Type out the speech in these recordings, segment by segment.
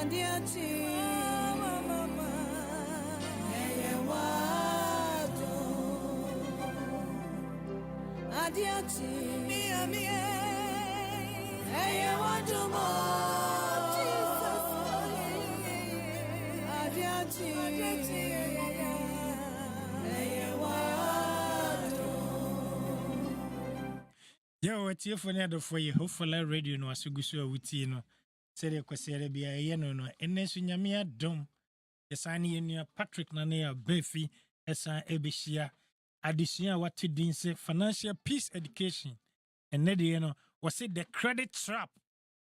Yo, what's your phone for you? Hopefully, radio no asugusu awuti no. Sere kwesere bia ye no enesu nyame adom. Yesani enia Patrik na ne Barfi esa ebehia adesua wate din se financial peace education. And ne no was it the credit trap.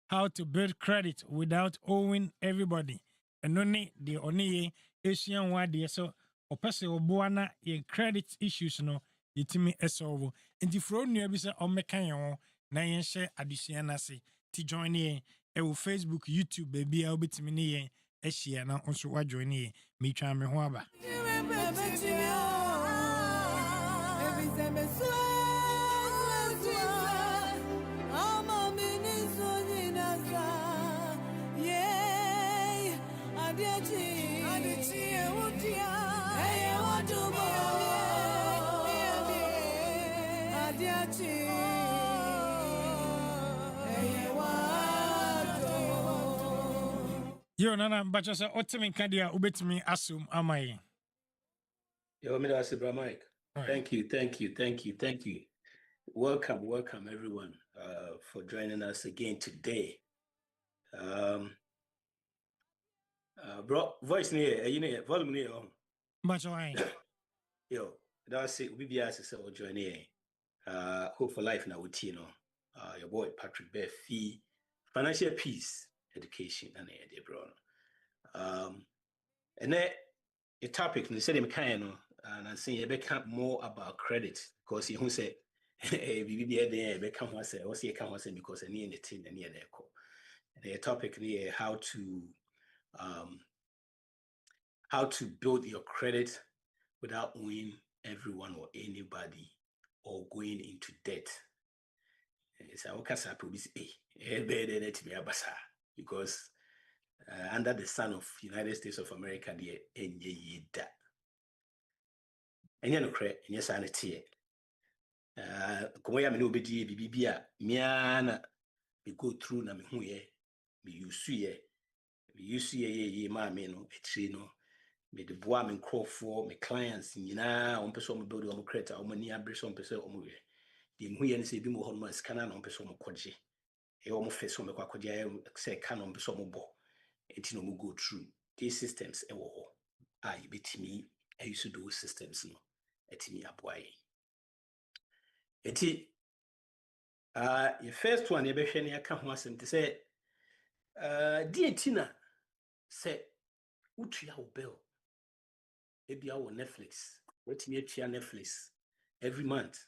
How to build credit without owing everybody. And only the only Asian word so opese obuana ye credit issues no yitimi esolve. Nti fro nua bi se omekan ye na yen share adesua na se ti join ye e wo Facebook, YouTube baby a obetimi ne yen ehia na onso wa join ye me twa me ho aba. Yo, Nana, but just ultimate candia, ubetimi assume amai. Yo, me that's Bra Mike. Thank you. Welcome everyone for joining us again today. Bro, voice near, you know, volume near. But why? Yo, that's it. We be asked to join here. Hope for life now with you know. Your boy Patrik Barfi, financial peace, education, and idea, bro. And then the topic, they said, and I'm saying you become more about credit because you say, we be there, become what say, what's your come say because I need anything and near there. The topic here how to build your credit without owing everyone or anybody or going into debt. It's our casa because under the sun of United States of America, the that. And you know, yes, I know. Come no bedi bibia miana we go through na me hu ye me use ye ma me no etri no me de boa me crofo me clients nyina on person me build on credit o mani abrese on person o mo we de hu ye ne se bi mo ho no scanner na on person mo koje e o mo face on me kwakoje say can on person mo bo enti no mo go through these systems e wo ho I betimi I used to do systems no etimi aboaye. Eti your first one you be hwe ne aka ho asem te say dientina say utua wo bill ebia wo Netflix wetimi atua Netflix every month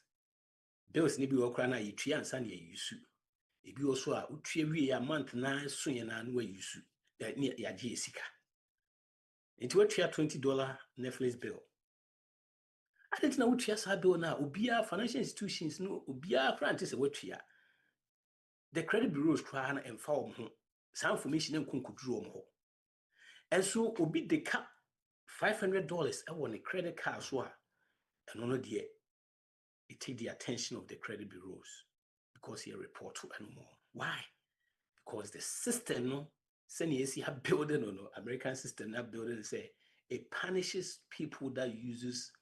bills ne bi wo kra na yitua ansa na yusu ebi wo so a utua wie a month na so ye na no yusu ne ya je esika enti watua $20 Netflix bill I didn't know what you bill now. Ubia financial institutions no ubia franchise watua. The credit bureaus try and inform some information and kunkudru ho. And so obi the cap $500 I want a credit card so and no dear it take the attention of the credit bureaus because he report to anymore. Why? Because the system no send you see have building or no American system that building say it punishes people that uses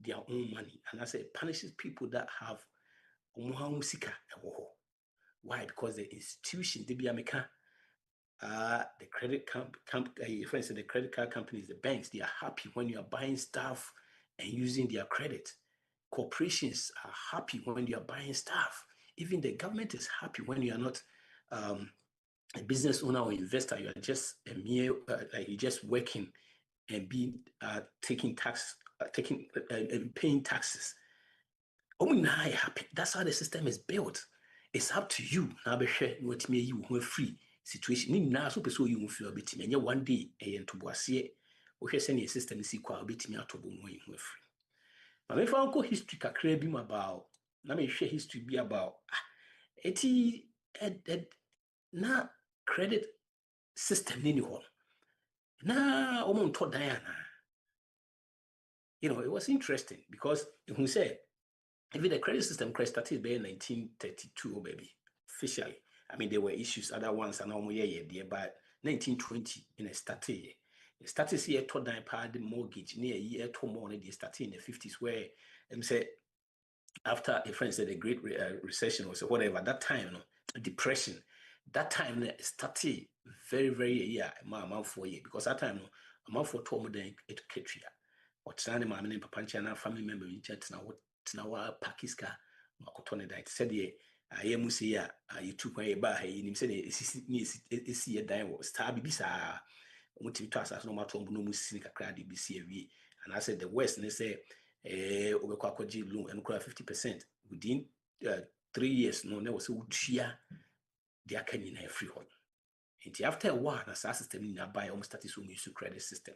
their own money, and I say it punishes people that have why? Because the institution, the credit the credit card companies, the banks, they are happy when you are buying stuff and using their credit. Corporations are happy when you are buying stuff. Even the government is happy when you are not a business owner or investor. You are just a mere like you're just working and being paying taxes. Happy. That's how the system is built. It's up to you. Now be sure what me you who free situation. Ni na so person you feel bit me. One day to boasie. We send your system see kwa bit me atobo no you free. But if I go history kakra bi about na me share history be about na credit system ni hɔ na ɔmo ntɔ dan ana. You know, it was interesting because who said even the credit system started in 1932, baby, officially. I mean, there were issues, other ones, and all yeah, but 1920 in a started. It started here to down part the mortgage near a year to more. They started in the 50s where said after a friend said the Great Recession or whatever that time, depression. That time started very yeah, amount for year because that time amount for 2 more than education. Or Tana Mamma and Papancha family member in chat now. Now, Pakiska, Makotone died. Said ye, I am Musia, you took my bar, in said, is a dime was star bisa. Mutimtas as no matter no music crowd BCV. And I said the West, and they say, Obekwakoji loan and 50% within 3 years. No, there was a chia, they are canning a free home. And after a while, as a system in a buy almost started so much credit system.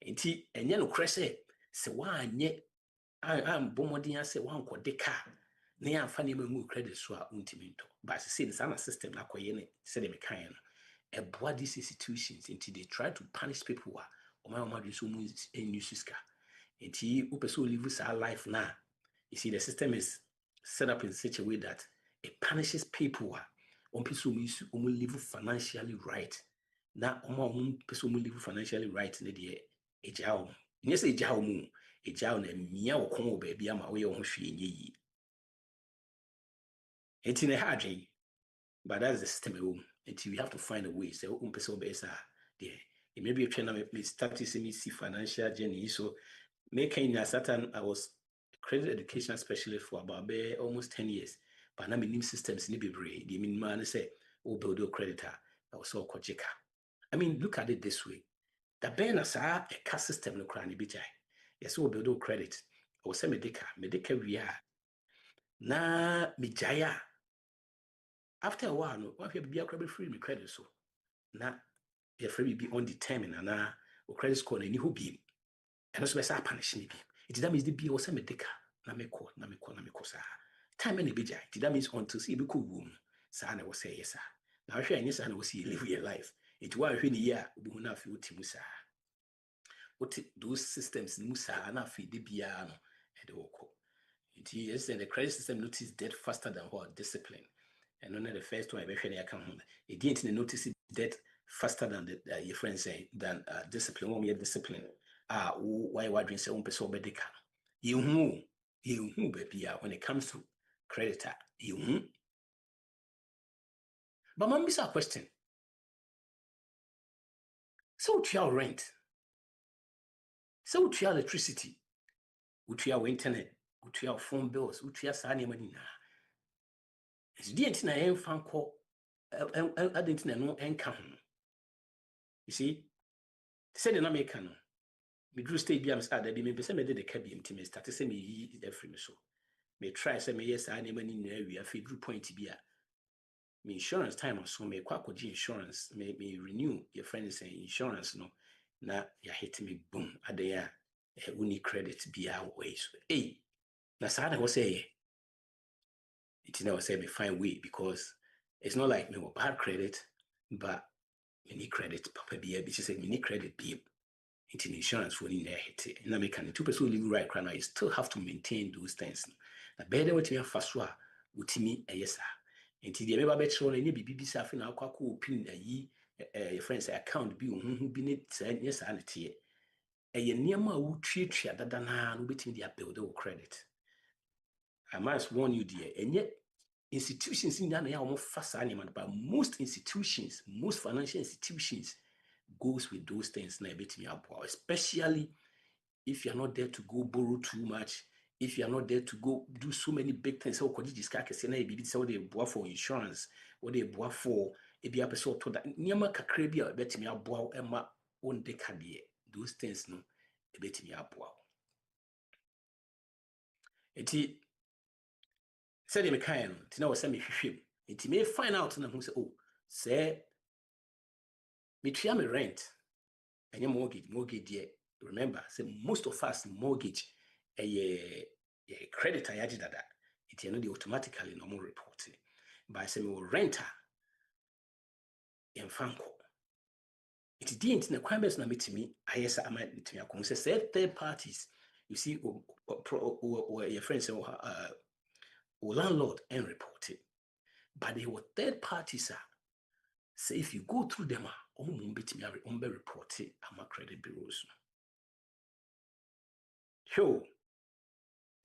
And no cresse, so why yet. I'm bomodin ase wan ko de car na ya fa ne mu credit so a untiminto but say the sana system na koye ne say the mekan no e boa these institutions until they try to punish people who o ma do so mu enyusiska until who person live our life now. You see the system is set up in such a way that it punishes people who on person who live financially right na o person who live financially right ne de ejawo nyese ejawo mu ejawo na mia wo kon baby ama wo ye ho hwe enye yi enti ne ha adwen but that's the system until we have to find a way so person be say there maybe try na me start to see financial journey so making a certain I was credit education specialist for about almost 10 years but na me systems ni bebre the mean man say o build your creditor I was so kojeka. I mean look at it this way. The ben as a cash system no kra ni bi jai. Yes, we build credit. O say medica we are. Na mi jaya. After a while, no, what be a credit free me credit so. Na your free be undetermined and o credit score ni who be. And also say punish ni bi. It that means the be o say medica na me ko sa. Time any bi jai. That means until see be cool room. Sa na we say yes sir. Now hwe any sa na we see live your life. It wa hwe ni ya obi hu na afi otimu sa. What those systems musa na feed the biano and the woko. Yes, and the credit system notice debt faster than what discipline. And only the first one I mentioned I come home. It didn't notice debt faster than the your friends say than discipline. When we have discipline, why drink say one person medical? You baby when it comes to creditor, you. But mom, miss a question. So to your rent. So to your electricity, to your internet, to your phone bills, to your money money. It's the antina en fan call adentina no enka ho. You see, said in America no. Me drew state biam sa da bi me pese me de ka bi mti me start say me yi every me so. Me try say me yes any money na wi afi drew point bi a. Me insurance time so me kwa kwaji insurance me renew your friend say insurance no na ya hit me boom adaya uni credit bi a way so. Hey, na sa da was say it never say me find way because it's not like me with bad credit, but me need credit. Papa be a bitch say me need credit be into insurance for in there hit. And I make an 2% live right now. You still have to maintain those things. Now better what you have fast with me a yes sir. Until the member bet show any BB Safi now kwaku pin a ye friends account be who be need yes sanity. A ye near my would treat you that na no between their build credit. I must warn you, dear, and yet institutions in that almost fast animal, but most institutions, most financial institutions goes with those things na bit me up, especially if you're not there to go borrow too much, if you're not there to go do so many big things. So could you just say na bibi say what they boa for insurance, what they boa for a be a person to that nyama kakra bi a bet me aboa ema on de kadie. Those things no a bit me aboa. Eti said me kind no was me hwehwem. Eti me find out na who say oh say me tua me rent and your mortgage there. Remember, say most of us mortgage a credit I added that. It you know the automatically normal reporting. But I say me renter in Franco. It didn't in the crime na meet me. I yes, I might to me. Say third parties. You see, your friends or landlord and report it. But they were third parties. Say if you go through them, be report it. I'm a credit bureaus. Sure.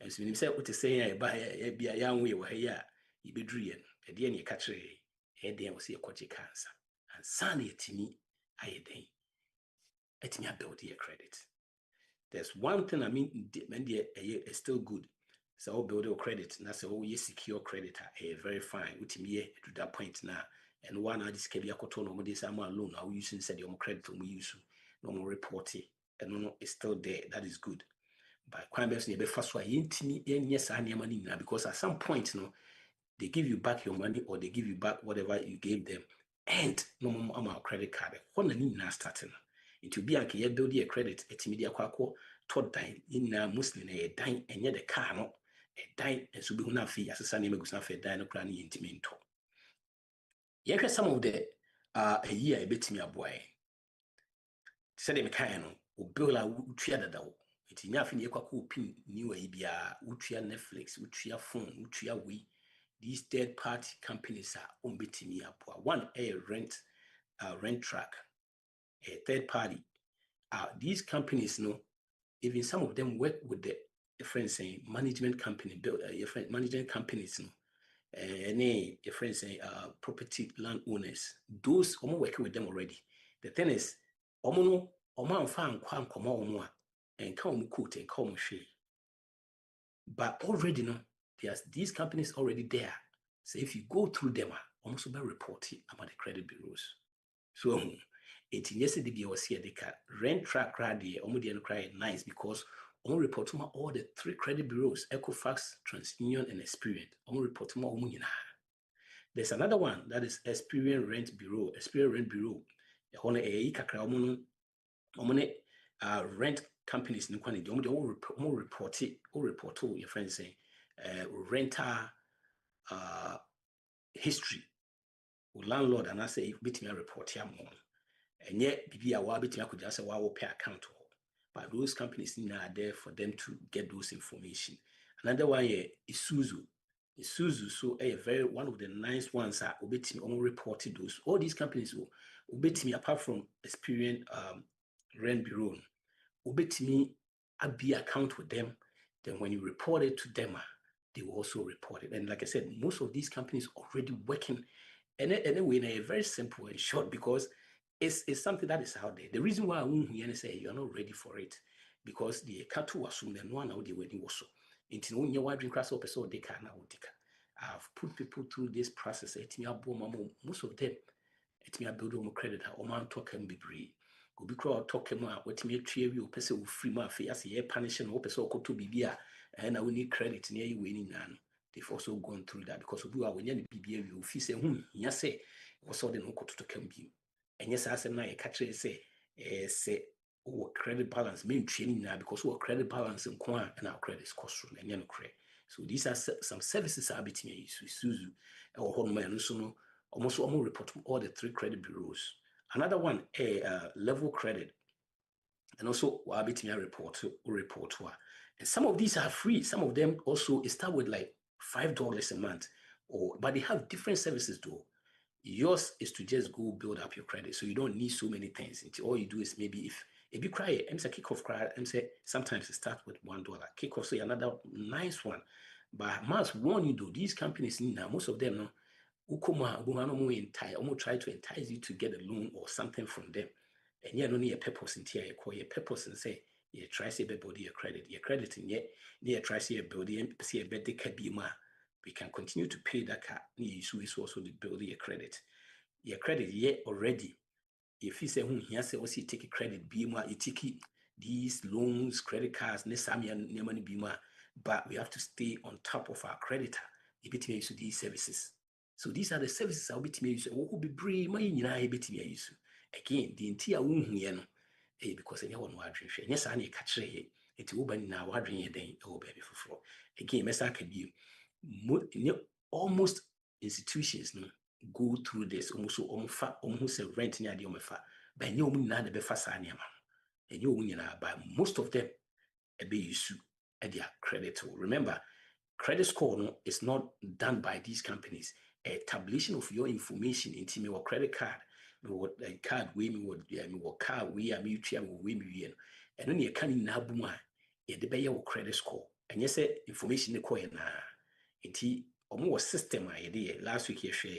As you say, what to say, buy a young way where you be dreaming. A dear you catch a dear was a quachi cancer. And sunny to me, I day. Let me build your credit. There's one thing I mean, is still good. So I'll build your credit. And that's all you secure credit. Very fine. With me to that point now. And one I just kept your cotton on this I'm alone. I'll use instead your credit we use no more report it. And no, it's still there. That is good. But crime best never first why yes, I money now because at some point, they give you back your money or they give you back whatever you gave them. And no more amount credit card. What now starting. It will be like you build your credit at media quaco, taught dine in a Muslim a dine and yet a car no a dine and so be una fee as a son name goes not a dine cranny intimate. Yet some of the a year a bit me a boy. Said him kind of build a wood though. It's enough in your quaco pin new abia, utria Netflix, utria phone, utria we. These third party companies are unbeating me up. One a rent track. A third party. These companies, even some of them work with the friends saying management company, management companies, any friends saying property landowners. Those working with them already. The thing is, fan and come quote and come share. But already, there's these companies already there. So if you go through them, almost be reporting about the credit bureaus. So it's yesterday be was here they can rent track radio and cry nice because on report all the 3 credit bureaus, Equifax, TransUnion, and Experian. On report there's another one that is Experian Rent Bureau. Experian Rent Bureau. Rent companies in Quani, report your friends saying renter history. Landlord and I say beat me a report here more. And yet be a while between I could just say wow pay account. But those companies are there for them to get those information. Another one is Isuzu. Isuzu, so one of the nice ones are obey me reported those. All these companies will obey me apart from Experian Rent Bureau. Obey me a be account with them. Then when you report it to them, they will also report it. And like I said, most of these companies already working. And anyway, very simple and short because it's something that is out there. The reason why I won't hear say you're not ready for it because the cattle assume the one out the wedding was so. Into when you're drink grass up so they can now. I've put people through this process. Most of them, it's me build on credit. Or man talk and be brave. Go be crowd talk him out. What me tree you person will free my face. As a punishing or person to be here and I will need credit near you winning none. They've also gone through that because we are when you BBA you feel say yes say was all the no to can be. And yes, I said now catch it say credit balance mean training now because our credit balance in Kwan and our credit cost room and credit. So these are some services are between Isuzu or home and so almost report all the 3 credit bureaus. Another one level credit. And also between report. And some of these are free. Some of them also start with like $5 a month, but they have different services though. Yours is to just go build up your credit, so you don't need so many things. All you do is maybe if you cry, I'm say kickoff cry, I'm say sometimes it starts with $1. Kickoff say another nice one, but I must warn you though, these companies now most of them try to entice you to get a loan or something from them. And yeah, no need a purpose in here. You call your purpose and say, you try to say body your credit in yet, near try to say a building and see a better cabima. We can continue to pay that car. You is also the build your credit. Your credit yet already. If you say, here say, also take a credit, bima, you take these loans, credit cards, near money bima, but we have to stay on top of our creditor. If it makes these services. So these are the services I'll be to me. What will be brave, my use. Again, the entire wound because anyone will drink. Yes, I need catch it will be now wondering then oh baby for floor. Again, Mr. Can be almost institutions go through this almost rent near the omefa. but you na the befasa niama. And you win but most of them be issue at their credit. Remember, credit score no, is not done by these companies. A tabulation of your information into me or credit card, what a card we me what car we are mutual we me and when you can na buma the be your credit score. And yes, information the coin na it almost system idea last week you share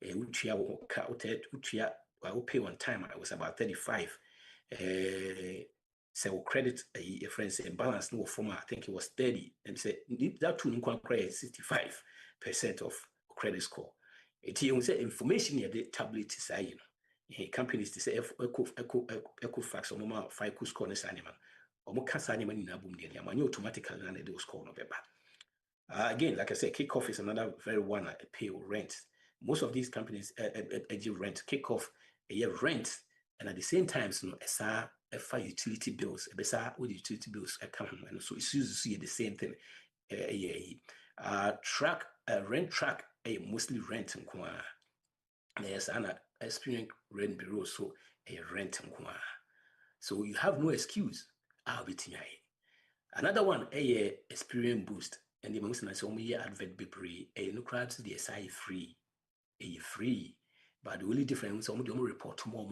a utia I pay one time I was about 35. So credit a friend say balance no form, I think it was 30, and say that two credit 65% of credit score. It say information here the tablet is companies to say Equifax or mama FICO score this animal or cast animal in a boom you automatically and they will score no paper. Again, like I said, kickoff is another very one pay rent. Most of these companies give rent, kickoff a year rent, and at the same time, so utility bills, with utility bills come, and so it's used to see the same thing. Track rent track mostly rent and there's an experience rent bureau, so a rent and so you have no excuse. I'll be another one a experience boost. And the most nice only advert be free, a no crowd to the SI free, a free. But the only difference is only report more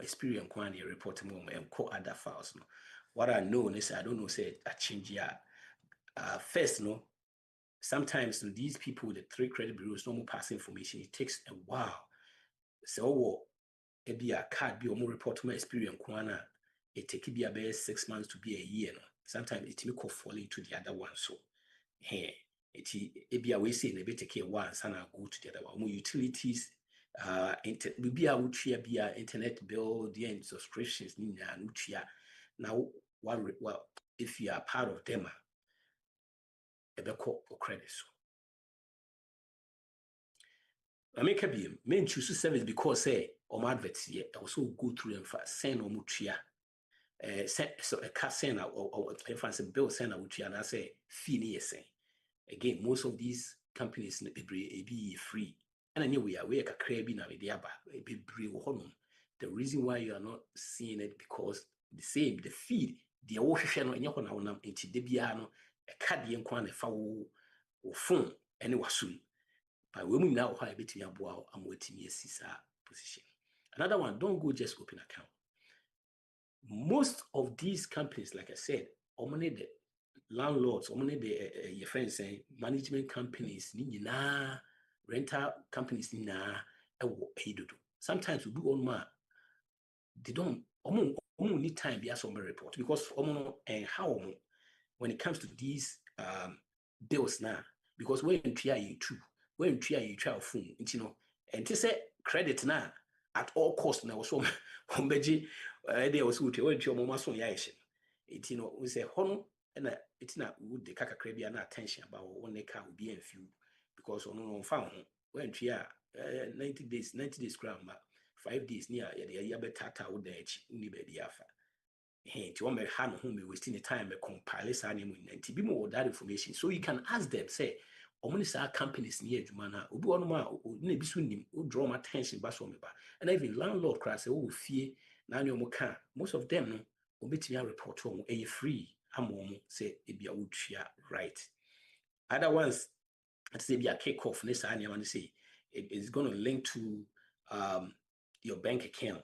experience quantity report more and call other files. No. What I know is I don't know say a change here. First, no, sometimes these people, the 3 credit bureaus, no more pass information. It takes a while. So it be a card be more report more experience quantity. It take be about 6 months to be a year. No. Sometimes it may fall into the other one. So hey, it be a way saying a bit take once and I go to the other one. More utilities, be a be a internet bill, the subscriptions, now well, if you are part of them, a be call or credit. So I make a be main choose service because say adverts here also go through and send or mutia. So a car send or fancy bill send out and I say fee say. Again, most of these companies be free. And anyway, we are crabbing now the reason why you are not seeing it because the same the feed the ocean and your into debiano a card the or phone and was soon. But women now how between your I'm waiting your position. Another one, don't go just open account. Most of these companies, like I said, the landlords, your friends saying management companies, rental companies, sometimes we do on they don't need time be as report because and how when it comes to these bills now, because when you try you try phone, and to say credit now at all costs now so they also would your mama so we say hono and it's not would the kaka crabby and attention about one they can be and few because on found when 90 days ground 5 days near the tata would the baby afa. Hey, to me hand home me wasting the time me compile and to be more that information so you can ask them say omni companies near Jumana, Ubu on draw my attention back on me back. And even landlord class fear now can most of them no obit me report home a free say it be a wood right. Other ones say be a kick off this I want to say it's gonna link to your bank account.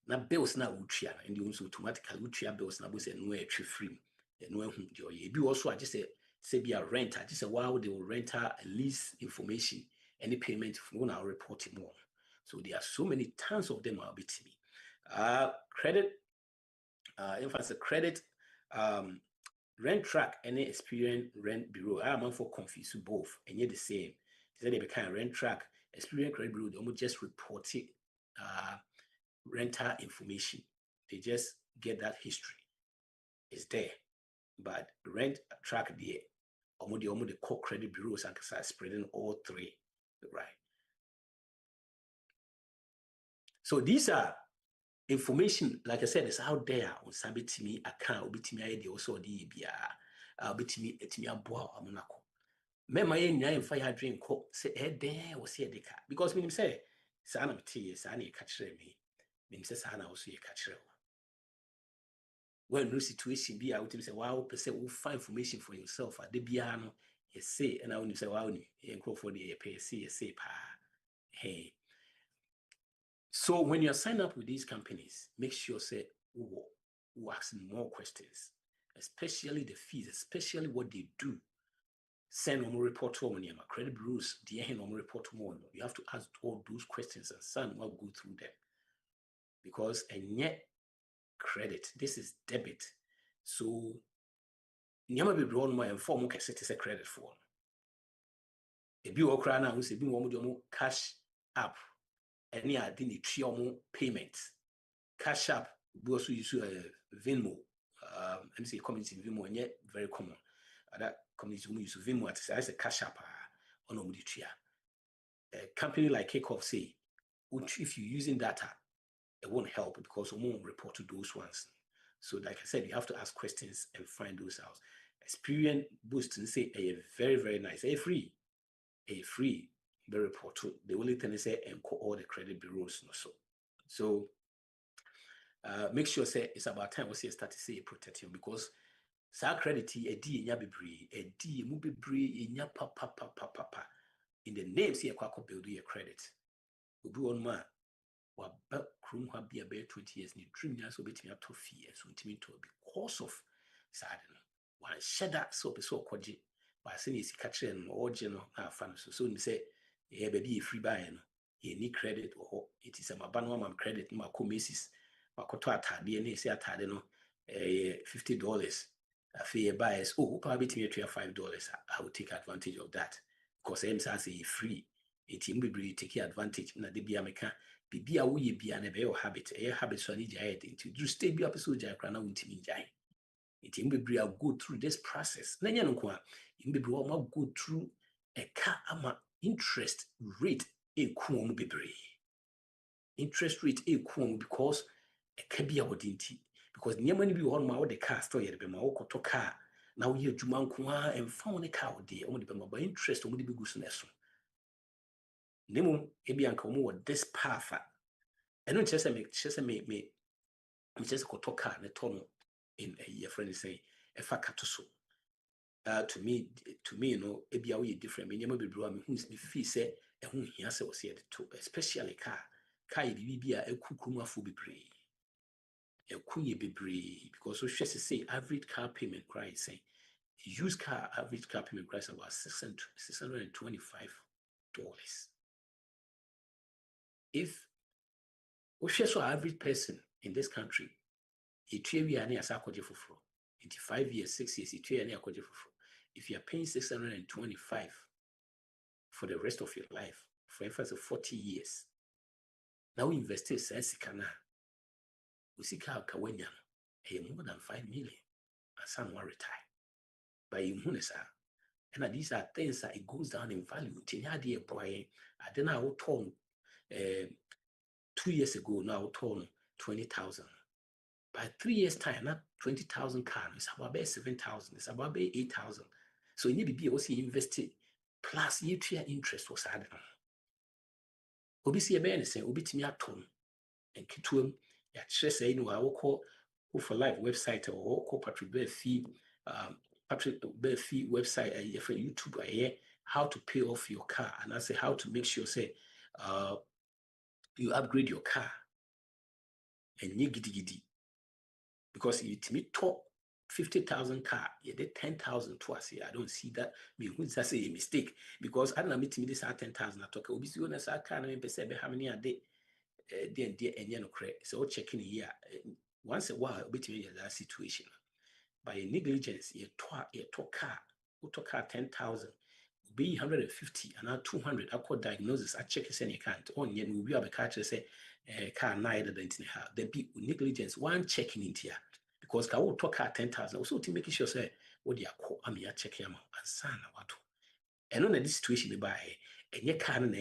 Now bills na wutia and you also automatically wutia bills na boss no e free no hu jo ye bi also I just say be a renter just say wow they will rent a lease information any payment for now reporting more. So there are so many tons of them are bit me. Credit emphasis credit rent track any experience rent bureau I am for confuse both and yet the same. They say they become rent track experience credit bureau they almost just report it rental information. They just get that history. It's there. But rent track there. The core credit bureaus and spreading all 3. Right. So these are information, like I said, it's out there on Sabitimi account, Bitimi ID also the Bitimi Etimia Boa Amonako. Mema yen fire drink say there was here because when say Sanam tea, Sani catch me. means say na also ye catch when no situation be out say wow person will find information for yourself at the biano you say and I when you say wow ni for the pay say pa hey. So when you sign up with these companies, make sure say who ask more questions, especially the fees, especially what they do. Send on report to my credit bureaus, the on report more. You have to ask all those questions and some will go through them. Because and yet credit, this is debit. So nyama be drawn my inform can set a credit for. A be okra now who's a be one cash app. Any identity payment. Cash app we also use Venmo. And say community Venmo and yet very common. Other communities who use Venmo as a cash app on Omuditria. A company like Kickoff say, if you're using data, it won't help because we won't report to those ones. So, like I said, you have to ask questions and find those out. Experience boost and say a very, very nice, a free, the report to the only thing they say and call all the credit bureaus. So make sure say it's about time we say start to say protect you because sa credit a di nya bebre a di mu bebre nya papa in the name say kwako build your credit obi on ma wa ba krum ha bia be 20 years ni dream nya so betimi ato fie so ntimi to because of sad no one sheda so be so koje ba say ni sika kire no oje no na afa no so ni say e be bi free buy no e ni credit or it is a mabano am credit ma commissions makoto atade na esi atade no $50 afei buys probably $5 I will take advantage of that because I'm say free it be take advantage na de bia meka bibia wo ye bia na be your habit habit so ani jai into do stay bia person jai kra na untimi jai it be go through this process na nya no ko a be go through a car ama interest rate ekuom bebre interest rate ekuom because a kabia wodinti because nyama ni bi ho ma wo de car store ye be ma wo koto car na wo ye adwuma nko a emfa ne car wo de o mo de be ma ba interest o mo de be gusu na so nemu ebi anka mo wo this path eno chese me chese koto car ne tono in a year friend say e fa kato so to me you know ebi a wo ye different me nyama be bro am hu me feel say e hu hia se wo se de to especially car ye bibi a ekukuma afo bebre because so she say average car payment price say used car average car payment price about $625. If we so average person in this country, it we are near Sakoje for 5 years, 6 years, it near for if you are paying $625 for the rest of your life, for 40 years, now we invest in Sensikana. We see car Kawenya, more than 5 million, and someone retire. By Munesa. And these are things that it goes down in value. Tinyadi boy, I don't know how 2 years ago now torn 20,000. By 3 years' time, not 20,000 car is about 7,000, it's about 8,000. So you need to be also invested plus year interest was added. Obisi a say obitimi aton and kituum ya say no I will call for life website or call Patrik Barfi Patrik Barfi website for YouTube how to pay off your car and I say how to make sure say you upgrade your car and you gidi because you talk 50,000 car you did 10,000 twice I don't see that me who say a mistake because I don't meet me this 10,000 I talk obviously when I car na me pese how many a day then and no credit so checking here once a while between that situation by negligence you talk car 10,000 be 150 and now 200 I call diagnosis I check his any can't on yet we have a catcher say car neither than have there be negligence one checking in here because I will talk car 10,000 also to make sure say what you call I mean I check him and son what and on this situation they buy and your car and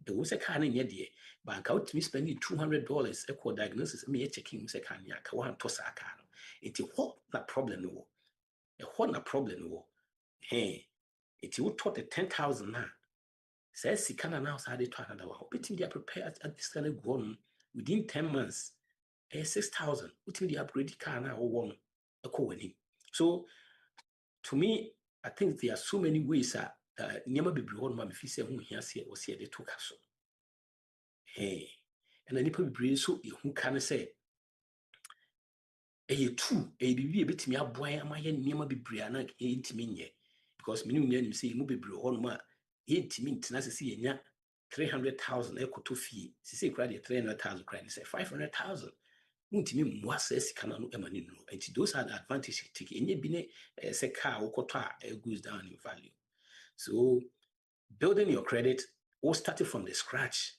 there was a car in your day bank out to me spending $200 equal diagnosis me checking say can ya one toss a car it's what that problem no what na problem no hey it you taught the 10,000 now says Sikana now started to another one. Betting they are prepared at this kind of grown within 10 months. 6,000 wotumi de upgrade car na wowɔ no ɛkɔ w'anim. So to me, I think there are so many ways a nneɛma bebree hɔ nom a mefi sɛ ho hia sɛ wɔ sɛ yɛde to ka so. ɛna nnipa bebree nso yɛhu ka no sɛ ɛyɛ tu ɛyɛ biribi a ɛbɛtumi aboa yɛn ama yɛ nneɛma bebree a na yɛntumi nyɛ, because mene nyinaa nim sɛ yɛmu bebree hɔ nom a yɛntumi ntena sɛ sɛ yɛnya 300,000 ɛkɔtɔ fie sɛ koraa deɛ 300,000 koraa ne sɛ 500,000 wontumi mmoa saa sika no ma ne nnuro. Nti those are the advantages you take. Ɛnyɛ bi ne sɛ car wokɔtɔ a goes down in value. So building your credit or starting from the scratch,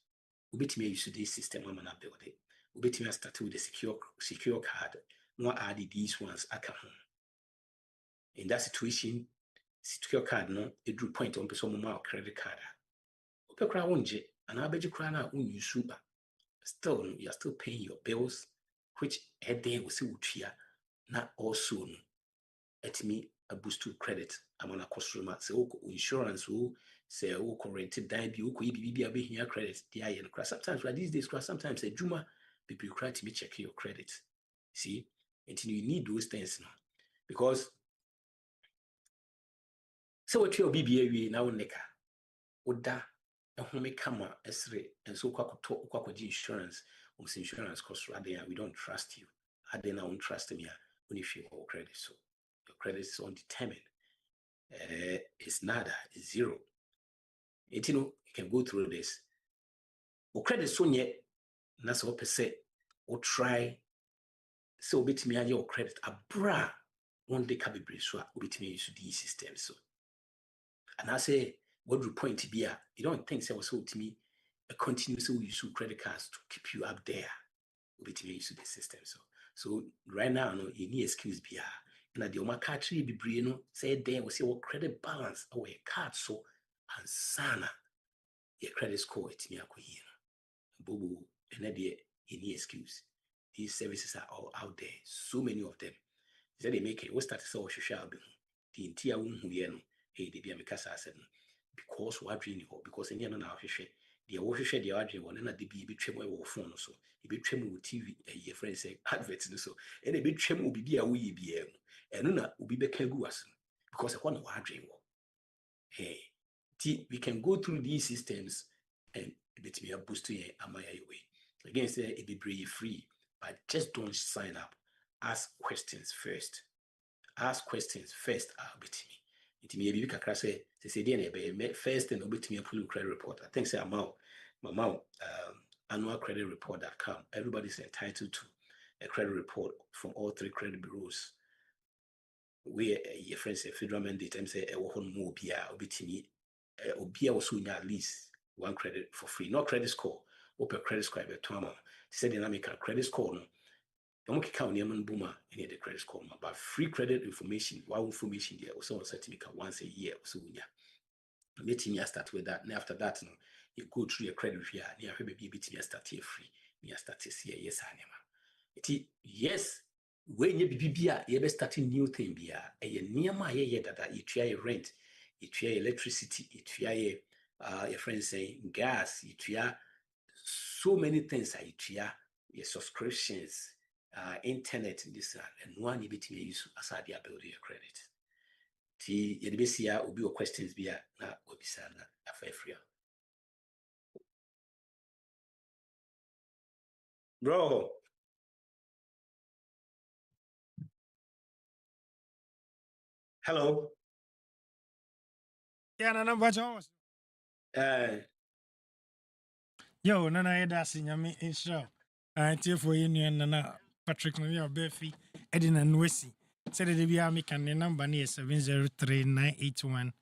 wobɛtumi use this system ama na build it. Wobɛtumi start with the secure card, no add these ones aka ho. In that situation, secure card no ɛduru point a ɔmpɛ sɛ ɔmoma credit card a wopɛ koraa wongye anaa wobɛgye koraa no a wonuse ba, still you are still paying your bills, which ɛdɛn wɔ sɛ wotua na also no ɛtumi boost to credit ama no akɔ soro ma sɛ wokɔ insurance o sɛ wokɔ rented dan bi wokɔyɛ biribi a wobɛhia credit de ayɛ no koraa. Sometimes these days koraa sometimes adwuma bebree koraa tumi check your credit. See, until you need those things no, because sɛ watua obi bi awie na wo nneka woda ɛhome kama ɛsere ɛnso wokɔakɔgye insurance insurance cost rather we don't trust you. I don't trust me when you feel your credit. So your credit is undetermined. It's nada, it's zero. You can go through this. Your credit so yet that's what per se or try so bit me your credit abra one day can be briswa bit me use these systems. So and I say what would point to be you don't think so to me a continuous use credit cards to keep you up there. Wobɛtumi use the system. So right now no you need excuse bia na the oma card tree bebree no say there we say what credit balance or a card so and sana your credit score etimi akoyi no bobo and there you need excuse. These services are all out there, so many of them. They make it we start to say social be the entire who ye no they be amekasa said because what dream because any no na hwehwe the wohwehwe the adwene won na de bi betwem wo phone so e betwem wo TV your friend say advert no so and e betwem wo bibi a wo ye bia mu eno na obi beka gu ase because e kwa na wadwene wo we can go through these systems and it may boost you amaya your way again say it be free, but just don't sign up. Ask questions first betimi it may be kakra say dey first and obetimi pull credit report. I think say amount annual credit report.com. Everybody's entitled to a credit report from all three credit bureaus. We your friends say federal mandate and say a whole more bia obetimi obia also at least one credit for free. Not credit score, open credit score by Toma. Say dynamic credit score no. I'm count Yemen Boomer any the credit score, but free credit information, wow information there also certificate once a year. So yeah. Meeting you start with that. And after that, no, you go through your credit here, near baby meeting start here free. You start to see yes, anima. Yes, when you be you starting new thing be a near my year that you try your rent, you try electricity, you try your friends saying gas, you try so many things you try your subscriptions. Internet this and one you between use as I build your credit. T Yedbesia will be your questions be na obisana afefria. Bro. Hello. Yeah, no number Jones. Yo, Nana Edasi, Yami, insure. I tell for you, Nana Patrik Barfi, Edina Nwesi. Said the BM can the number near 703 981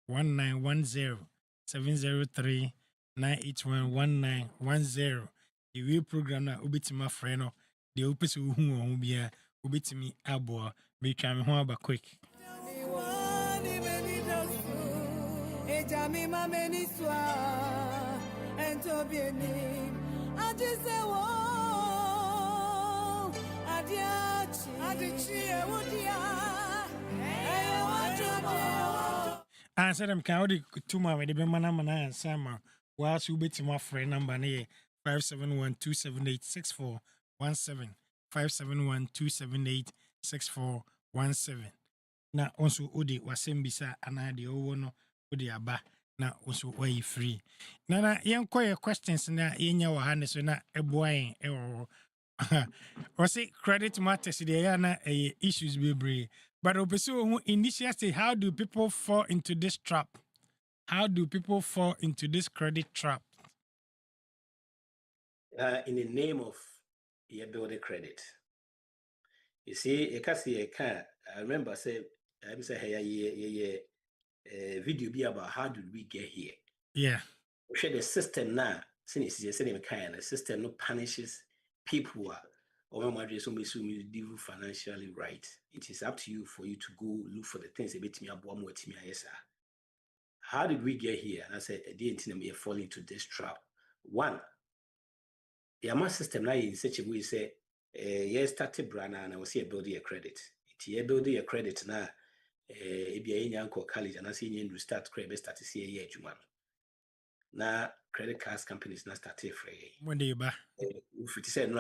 1910. 703 981 1910. The real program na ubitima friend, the opus who won't be a ubitimi abo, be trying home about quick. I said, I'm counting 2 months with the Manamana and Sama. Whilst you bet my friend number near 571-278-64 571-278-6417. Na also ode wasɛm bisa anaa deɛ ɔwɔ no ode aba na also wayi free. Na yɛnkɔ yɛ questions na yɛnya wɔ ha ne so na ɛboa yɛn ɛwɔ hɔ. Ɔse credit matters deɛ ɛyɛ na ɛyɛ issues bebree. But opɛsɛ who initially say, how do people fall into this trap? How do people fall into this credit trap? In the name of your building credit. You see, I remember say, hey, video be about how did we get here? Yeah. We share the system now. Since the system no punishes people or do financially right. It is up to you for you to go look for the things a bit me about more to me. How did we get here? And I said, I didn't fall into this trap. One, the system now in such a way say, started brand and I was here building a credit. It's building a credit now. If you're in college and I see you start credit, start to see a year, now credit cards companies now started for when they buy. If it said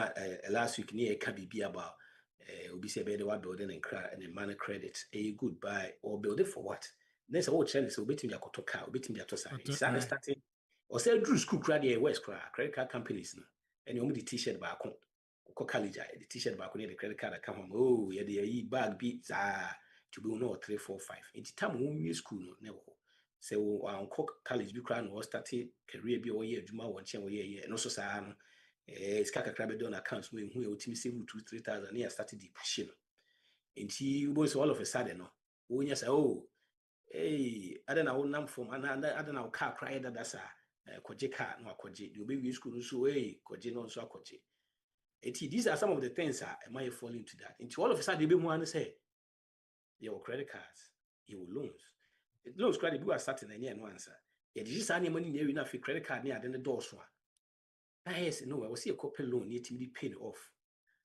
last week near be about we say building and money credit a good buy or build it for what? Next all channels will beat me a car, beating their starting or say Drew school credit West credit card companies and you only the t-shirt back home. College, the t-shirt back on the credit card that come home. Oh, yeah, the bag beats to be no 3, 4, 5. It's time we school no never. So on college be crying or started career be all year, Juma 1 year, and also say it's kaka crab don accounts who ultimately save 2,000-3,000 years started depression. And he was all of a sudden no. When you say, oh, hey, I don't know name from and I don't know car cry that's a koje car no koje. You be school so hey koje no so koje. These are some of the things I might fall into that. Into all of a sudden, they be one say, your credit cards, your loans. Loans credit people are starting and no answer. Yeah, this is any money near enough credit card near then the doors one. Now yes, no, I will see a couple loan need to be paid off.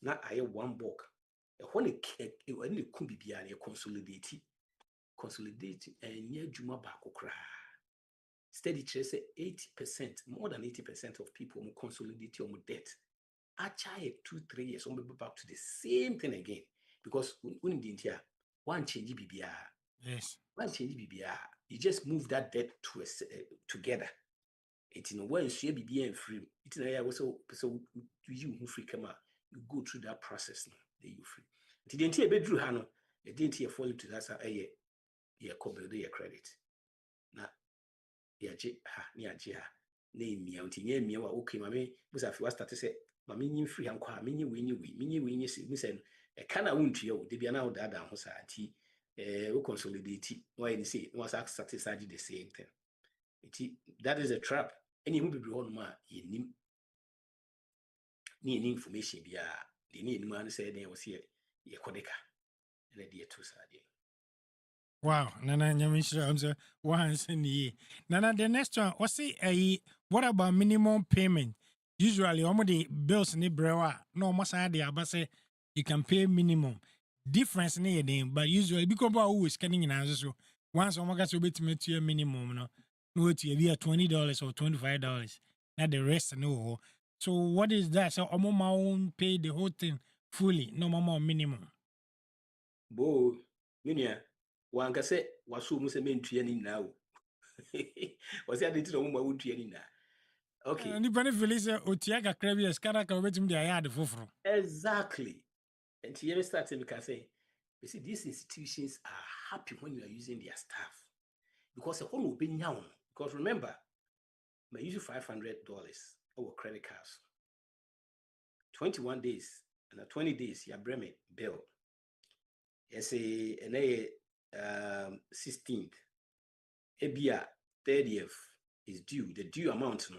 Now I have one book. When it could be a consolidate and near Juma Bakokra. Steady chase 80%, more than 80% of people will consolidate your debt. I try 2-3 years, I'm back to the same thing again. Because when didn't hear one change BBR. Yes. One change BBR. You just move that debt to together. It's in a way share BBR and free. It's in a way so you who free come out. You go through that process now. Then you free. It didn't hear bedroom hano. It didn't hear fall into that yeah, cover the credit. Now yeah, name me out in me okay, mammy, because I first started to say. Mammy free and qua mini winnie say a can I won't you, they be an out that down society, consolidate. Why you say was satisfied the same thing. That is a trap. Any who be on ma in need information be the need man say they was here, ye codeka, and a dear two side. Wow, Nana Nyamisha, I'm sorry, once in the year. Nana, the next one, what about minimum payment? Usually, the bills in the brewer, no more side, say you can pay minimum. Difference near them, but usually, because about who is scanning in answers, so once I'm going to make you a minimum, no, it's be $20 or $25. Not the rest, no. So, what is that? So, I'm on my own pay the whole thing fully, no more minimum. Bo, Minia. One can say, was so much a mean to any now. Was that it on my wood to any now? Okay. And the benefit is Otiaga Krabias Karaka waiting the Ayad Fufro. Exactly. And here starting because say, you see, these institutions are happy when you are using their staff. Because the whole will be now. Because remember, I use $500 over credit cards. 21 days and 20 days, you bring me bill. Yes, a 16th. Ebia 30th is due. The due amount no.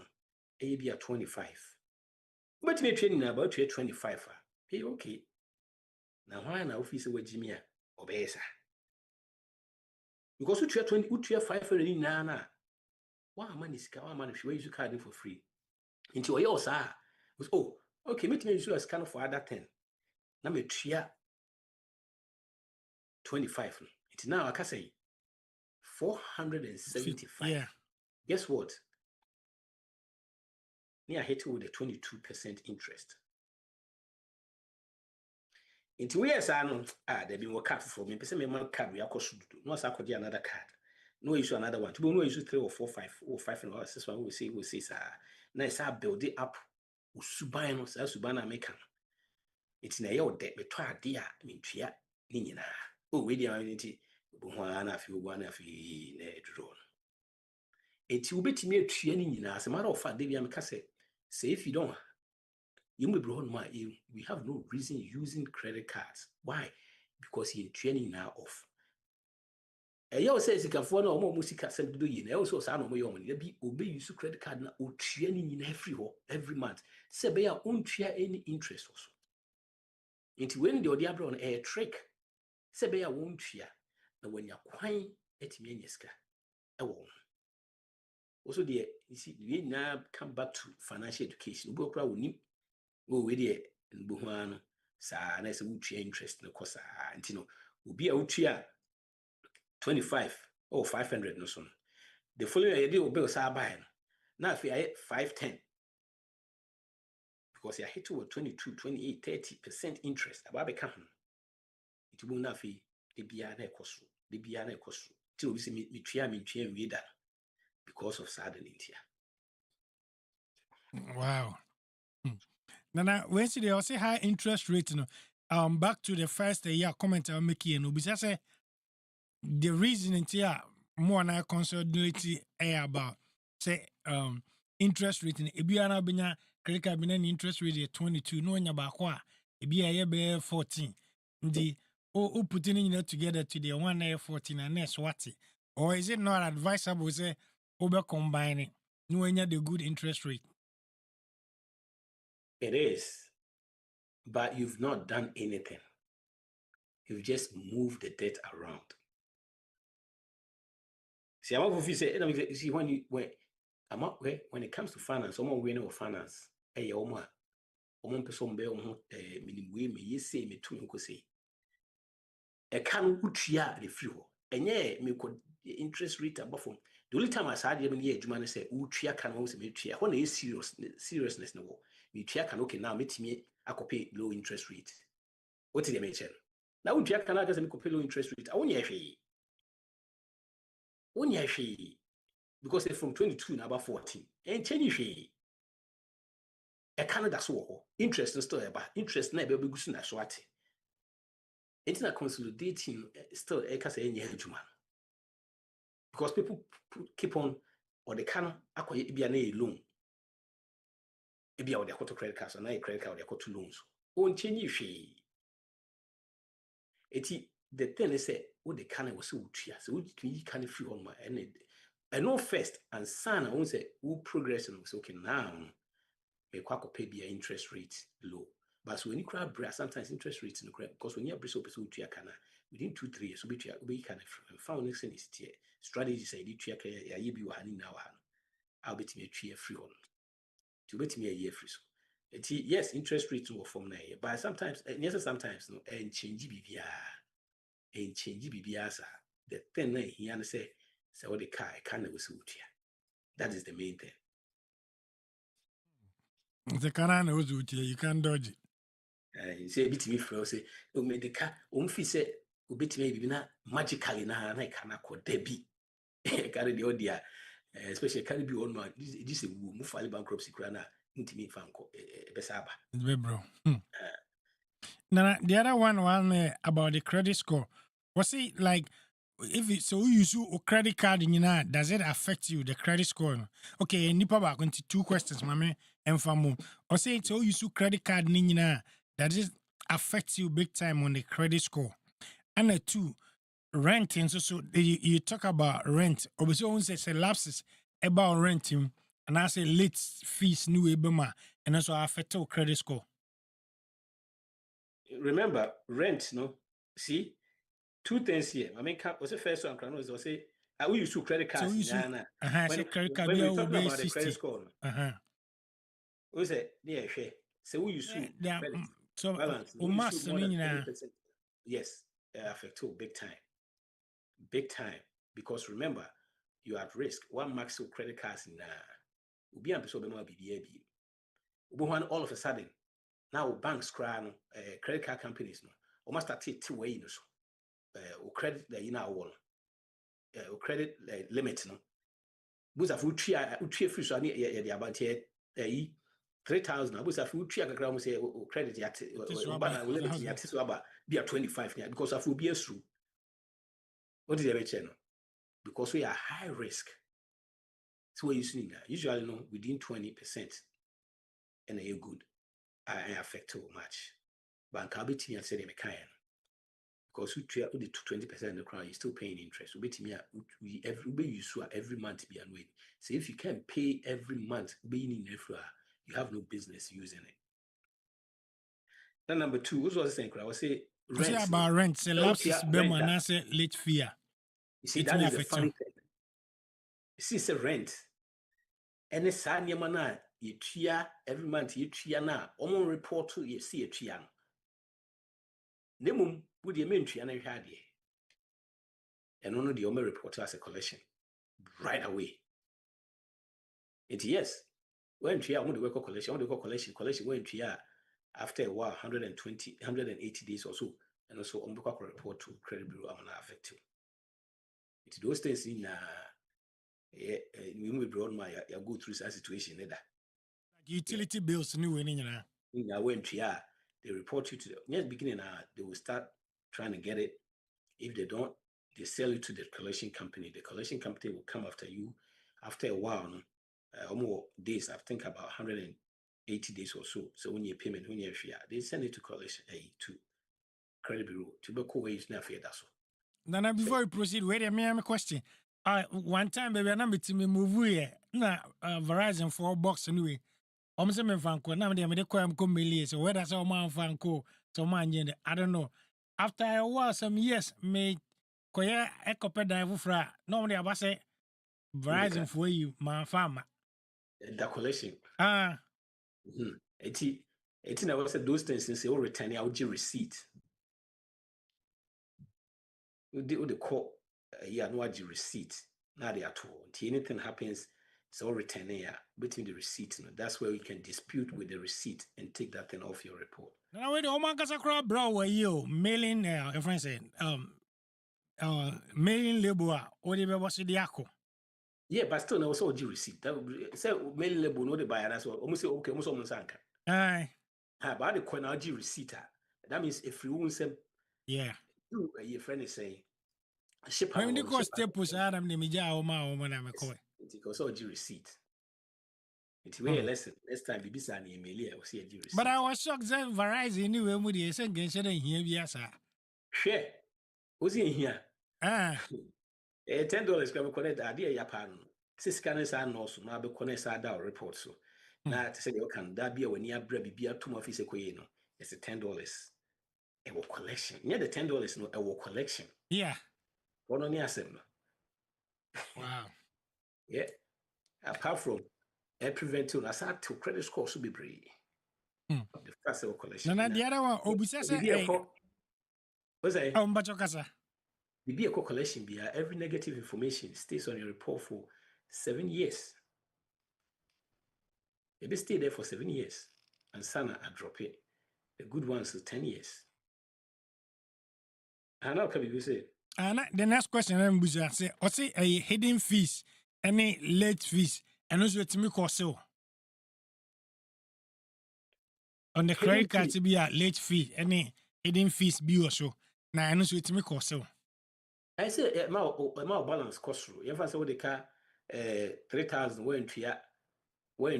Ebia 25. But me training about 25. Hey, okay. Now why na office with Jimmy obesa? Because we 20, we 5 already na. One man is one man if you use your card for free. Into your sir. Oh, okay, me use a scan for other 10. Now me tria 25. It's now I can say 475. Yeah. Guess what? Me I hit with a 22% interest. Into we yes, I know, there be more card for me. Person me man card we are cost do. No, I could another card. No issue another one. To no issue 3 or 4, 5 or 5 and all. This one we say, sir. Nice, I build it up. Usubano, sir, Subana make. It's na your debt, but try dear, I mean, tia, nina. Oh, we dear, Buhana, if you want to feel drone. It will be to me a training, as a matter of fact, David Amcase. Say if you don't. You may be on my we have no reason using credit cards. Why? Because you're training now off. And you say you can afford no more music send do you also say no more your money. Be obey use credit card na o training in every month. Say be your own share any interest also. Into when the other on a trick. Say be your own share. Now when you're quine etimi enyeska. Also the you see we now come back to financial education. We go ni oh, we there in Buhano, sa na se wutua interest no kosa anti no obi a wutua 25 or 500 no so. The following year dey obi sa buy no. Na afi I 510 because you hit with 22, 28, 30% interest about be come. It will na afi de bia na ekoso, de bia na ekoso. Till we see me tua we that because of sadness here. Wow. Nana, when see they also high interest rate, back to the first year comment I'll make here, no, because say the reason into more na consolidate about say interest rate in Ebiana Bina, credit card interest rate 22, no nya bakwa, be 14. The putting it together to the 1 14 and next what? Or is it not advisable say over combining no the good interest rate? It is, but you've not done anything. You've just moved the debt around. See, I'm not say, see when it comes to finance, someone winning or finance, hey, person be minimum me say me to you say. A can utia the fuel. And yeah, me could interest rate above from. The only time I said even here, Jumana say, utia can also me tia. When is seriousness no. Me tia can okay now meet me I could pay low interest rate. What did they mention? Now utia can I guess me could pay low interest rate. I won't because it's from 22 now about 14. And change a Canada so interest is still about interest never be good na swati. It's not consolidating still a case any human. Because people keep on or they can acquire be a loan. It be out their credit cards and a credit card or loans. On change the thing is what the can was so so we can feel on my end. I know first and son I won't say who progress and was okay now. A quack pay be an interest rate low. But when you grab sometimes interest rates in the credit because when you have bristle to your canna within 2-3 years, we can found next thing is strategy say you be one now. I'll bet me a tree free on to bet me a year free. Yes, interest rates will form now, but sometimes sometimes no and change BBR and change BBR the thing he say what the car can was here. That is the main thing. The canal knows you can't dodge it. Say bit me for say o me the car fi say o bit me na magically na can akọ debi carry the odia especially carry be on man this a move file bankruptcy kra na ntimi fa nko besaba bro. Now the other one about the credit score. Was it like if it so you use a credit card does it affect you the credit score? Okay, nipa back into 2 questions, mame and famu. Or say so you use credit card does it affect you big time on the credit score? And 2, renting. So you talk about rent. Obviously, on say lapses about renting, and I say late fees new ebema, and also affect your credit score. Remember rent no see 2 things here. I mean what's the first one is say we use credit cards when credit card when we talk about 60. The credit score we say share so we use credit so balance we use more than 20%. Yes, affect you big time because remember you're at risk. One max credit cards in be all of a sudden now banks credit card companies no almost start to way no so o credit the ina wall o credit limit no busa fu tria free so ani ye de abantie 3,000 busa fu tria kakra mo say o credit yate o ba na limit yate so aba be 25 because afu be asru what is the beche no because we are high risk. So what you see now, usually no within 20% and you're good. I affect too much. But I'll be telling you because we try to 20% of the crowd, you're still paying interest. We every month be annual. So if you can't pay every month being in every you have no business using it. Then number two, what was the saying? I would say rent. Say about rent. Say lapses bema na say late fee. You see, that is the funny thing. You see, it's a rent. And it's a nyamana you every month you na almost report to you see a trian. Nemum would you mean trian had ye? And only the Omer report as a collection right away. It yes. When tria want to work collection when tria after a while 180 days or so, and also on report to credit bureau I'm not affected. It those things in we brought my go through that situation either. Utility bills new winning when they report you to the beginning they will start trying to get it. If they don't, they sell it to the collection company. The collection company will come after you after a while, more days, I think about 180 days or so. So when you payment, when you share, they send it to collection to credit bureau to be ways now for that. Now before you proceed, wait a minute, question. One time baby na me move here na Verizon for box anyway. Say me fanko na me de kwa mko meli so whether say man fanko so man yende I don't know. After a while some years me koya ekope dive fra no me aba say Verizon for you man farmer. The collection. It's never said those things since they all return out your receipt. The call no receipt. Not at all. Until anything happens, it's all returning here between the receipt. That's where we can dispute with the receipt and take that thing off your report. Now wait, oh man, cause bro, were you mailing your friend said mailing label or the was the yako. Yeah, but still no so receipt. That say mailing label no the buyer that's what almost say okay, almost almost anka. Aye. But the coin receipt. That means if you won't say yeah. Your friend is saying ship when the cost staples Adam the media or ma when I'm a coin. It goes all receipt. It's way lesson. Next time you be an email, I will see a receipt. But I was shocked that Verizon anyway with the same game here via sir. Share. Who's in here? $10 can connect the idea Japan. Six scanners are no so now be connect our report so. Now to say you can that be when you bread be a 2 office no. It's $10. A work collection. Near the $10 no a work collection. Yeah. One on the assembly. Wow. Yeah. Apart from preventing us to credit score should be brave. The first collection. No, the other one, Obisa say, what's that? Bachokasa. The vehicle collection every negative information stays on your report for 7 years. It will stay there for 7 years. And Sana, I drop it. The good ones is 10 years. And how can you say? And the next question I'm going to say, or say a hidden fees, any late fees, and also to me so. On the credit card to be a late fee, any hidden fees be also. Now I know so to me so. I say my balance cost through. You ever say what the car 3,000 when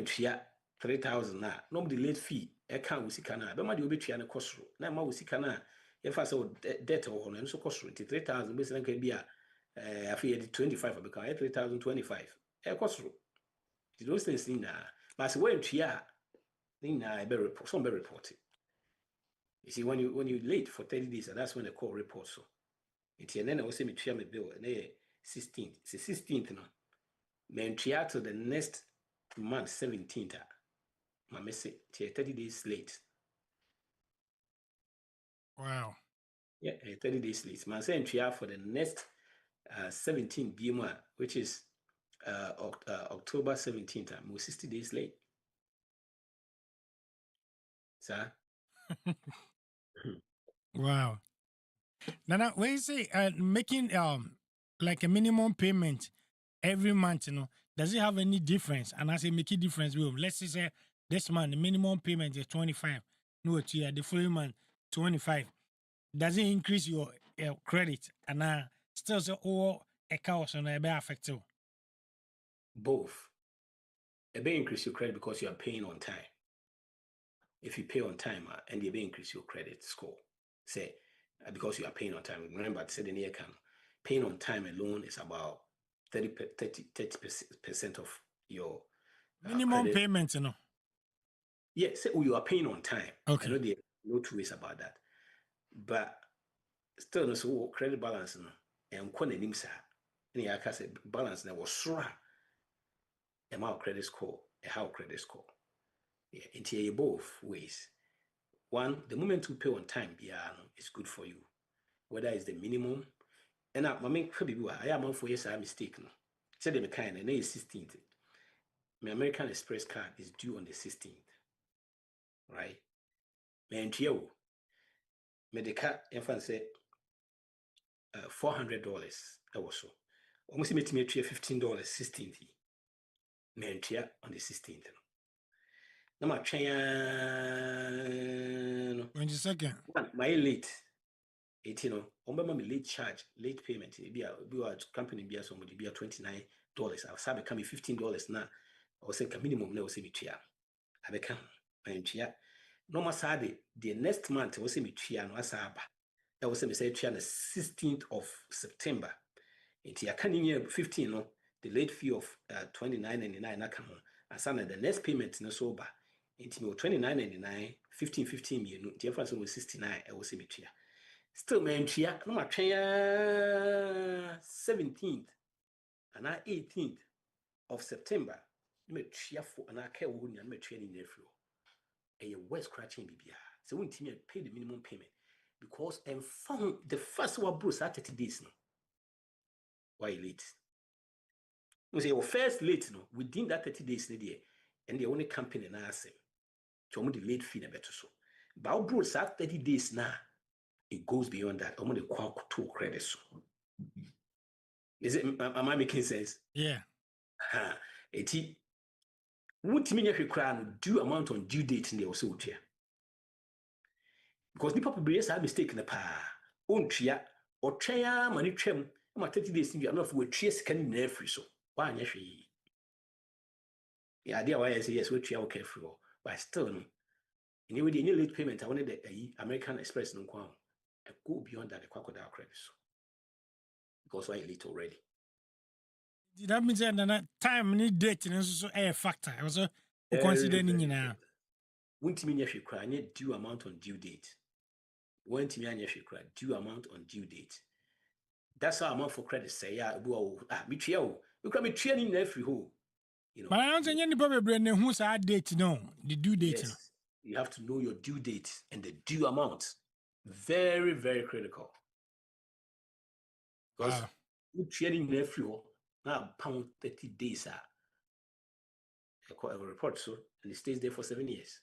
3,000 now. Nobody late fee. I can't we see kana. But my the obetria na cost through. Now my we see kana. You ever say debt or and so cost through 3,000 basically can be I feel 25 because 3,025. Cost through. Those things in but when tria thing I better report some better report it. You see when you late for 30 days that's when they call report so. And then I will say me tria my bill and 16th. It's 16th now. Me tria to the next month 17th. My message 30 days late. Wow. Yeah, 30 days late. My saying tria for the next 17th BMA, which is October 17th. I'm 60 days late. Sir. Wow. Now, when you say making like a minimum payment every month, does it have any difference? And I say make a difference. Well, let's say this month the minimum payment is 25. No, it's the following month 25. Does it increase your credit? And still say a chaos on a affect you. Both. It may increase your credit because you are paying on time. If you pay on time, and they may increase your credit score. Say, because you are paying on time. Remember, I said in here, paying on time alone is about 30% of your Minimum credit. payment, Yeah, say you are paying on time. Okay. I know there are no two ways about that. But still, so credit balance, and quantity, any I can say balance now was sure. Amount credit score, a how credit score. Yeah, into both ways. One, the moment you pay on time, it's good for you. Whether it's the minimum, and I mean, I am on for yes, I'm mistaken. Say the kind, and it's 16th. My American Express card is due on the 16th, right? Man, Tio, Medica, infant said $400. I was so almost made me $15, 16th. Man, on the 16th. No, my train, 22nd. My late. On my late charge, late payment. Be a company be somebody be $29. I was becoming $15 now. I was saying minimum now say me tria. I become my tria. No more sad. The next month I was say me tria no asaba. I was say me say tria the 16th of September. I can't in 15 no. The late fee of $29.99 na come on. And the next payment no so ba. Into me $29.99, 15 me no. The difference was $69. I was say me tria. Still, man, no my 17th and 18th of September. Me tria for and I care who me training there for. And your West scratching BBR. So when team pay the minimum payment because and found the first one bro 30 days no. Why late? You say your first late no within that 30 days there and the only company na asem. So the late fee na better so. But bro 30 days now. It goes beyond that. I'm going to call two credits. Is it? Am I making sense? Yeah. It won't mean if you cry due amount on due date in the also here. Because the people have mistake in the pa. On tria or tria money trim. I'm 30 days in the enough with trees can never so. Why, yes, the idea why I say yes, we tria okay for, but still, anyway, the late payment, I wanted the American Express no qualm. I go beyond that the crocodile credits. Because why late already. That means that time need date and also a factor. Also, consider now. Won't mean if you cry due amount on due date. Won't mean if you cry due amount on due date. That's how amount for credit say, yeah, me trio. You can be training every hole. But I don't think anybody brain who's our date, no, the due date. Yes, you have to know your due date and the due amount. Very, very critical. Because you training every hole now pound 30 days. I report so, and it stays there for 7 years.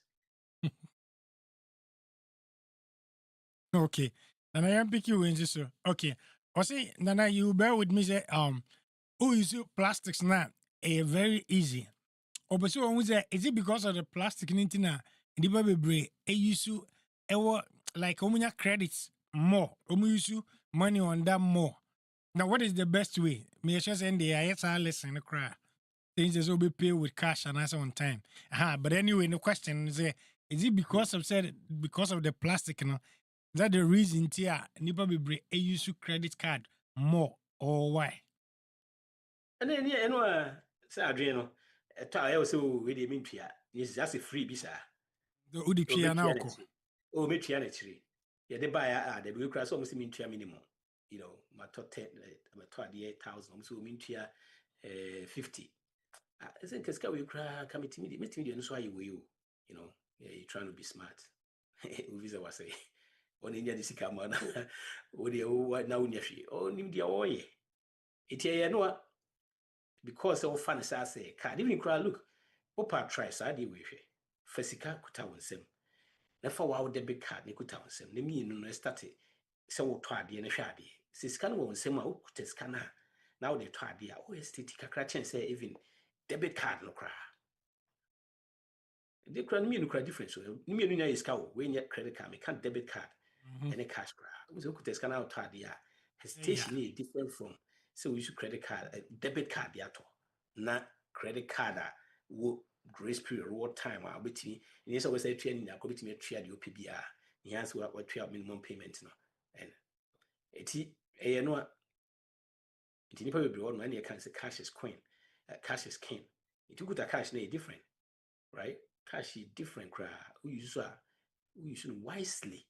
Okay. And I am picking you so. Okay. I say, Nana, you bear with me. Say, who use plastics now? Very easy. Or but so is it because of the plastic nintina? The baby bray, use like credits more. Use money on that more. Now, what is the best way? Me just end the ISR lesson the cry. Things is will be paid with cash and answer on time. But anyway, the question is it because of the plastic, is that the reason here nipa be use credit card more or why? And then say Adriano, I also really mean Pia. It's just a free bisa. The UDP now. Oh, me Pia actually. Yeah, they buy the blue class almost mean Pia minimum. My top 10, my 28,000, so mean Pia 50. I think Kaska will cry coming to me, and so you will, you're trying to be smart. Visa was say, on India, this come on, what do you now, oh, Nimdia, oh, yeah. It's a no. Because all fun as I say, can't even cry. Look, Opa try Sadi with Fessica Kuta with him. Never wow debit card, Nikuta on some, me no started. So twadi and a shadi. Siscan won't say my scanner. Now they twadi, always take a cratch and say even debit card no cry. They can mean no difference. So, you is cow when you credit card, me can't debit card and a cash cry. We could scan out twadia. Hesitation is different from so we should credit card, a debit card, yato. Not credit card, grace period, reward time, I'll be to me. And yes, I was a training, I could be to me a your PBR. The answer what 12 minimum payment. No. And you know, it nipa be one man, you can say cash is queen, cash is king. It took a cash, different, right? Cash is different, we use wisely.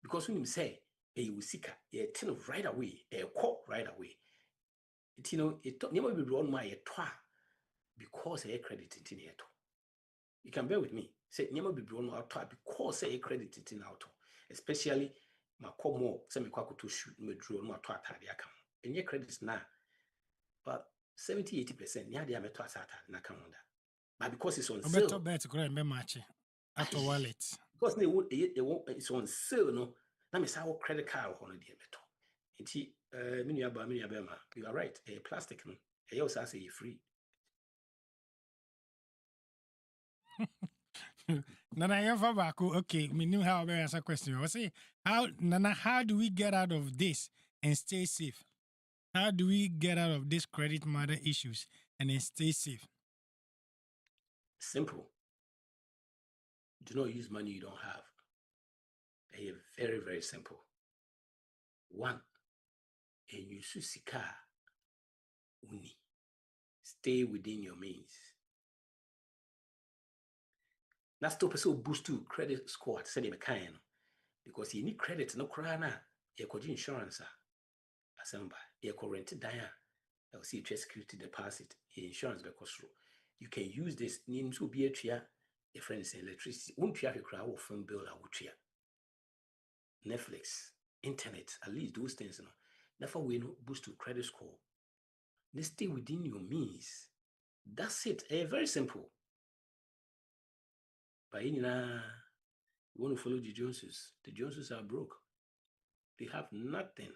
Because when you say, you will seek a tin of right away, a call right away. It never be wrong my twa because a credit in it. You can bear with me. Say never be wrong my twa because a credit in auto, especially my call more, semi quack to shoot me draw my twa account. And your credits now, but 70-80%, yeah, they are met to an account. But because it's on sale, better match at a wallet. Because it's on sale, no. Now, Miss our credit card on the metal. You are right. A plastic, no. I also say free. Nana, okay, we knew how to answer question. I say, how do we get out of this and stay safe? How do we get out of this credit matter issues and then stay safe? Simple. Do not use money you don't have. Very, very simple. One, and you susika uni. Stay within your means. Now stop so boost to credit score said him kind because you need credit no crana. You could insurance. Asamba, you could rent it. I'll see security deposit insurance because you can use this name to be a tria. Your friends electricity won't you have a crowd phone bill or tria. Netflix, internet, at least those things, Never will boost to credit score. They stay within your means. That's it. Very simple. But you want to follow the Joneses. The Joneses are broke. They have nothing.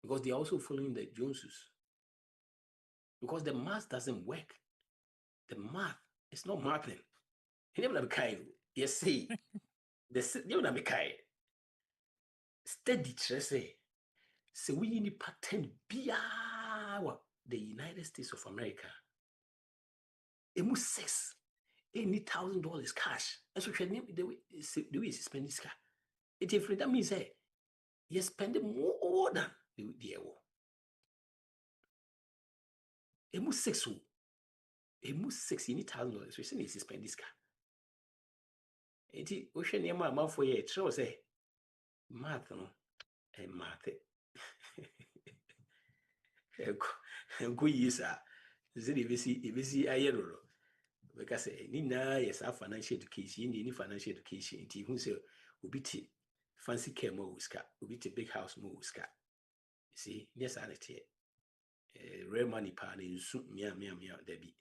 Because they are also following the Joneses. Because the math doesn't work. The math is not mathing. You never be kind. You see, you never be kind. Steady say. So we need patent biya the United States of America. It must 6. $80,000 cash. And so the way you spend this car. It's different. That means you spend more than the euro. It must 6. It must $60,000. We say you spend this car. It's ocean near my mouth for you. It shows math, no, and math. Go years are. If I because yes, our financial education, any financial education, it who say ubiti fancy care more whisker, ubiti big house more whisker. You see, yes, I rare money pan in soup mea debbie.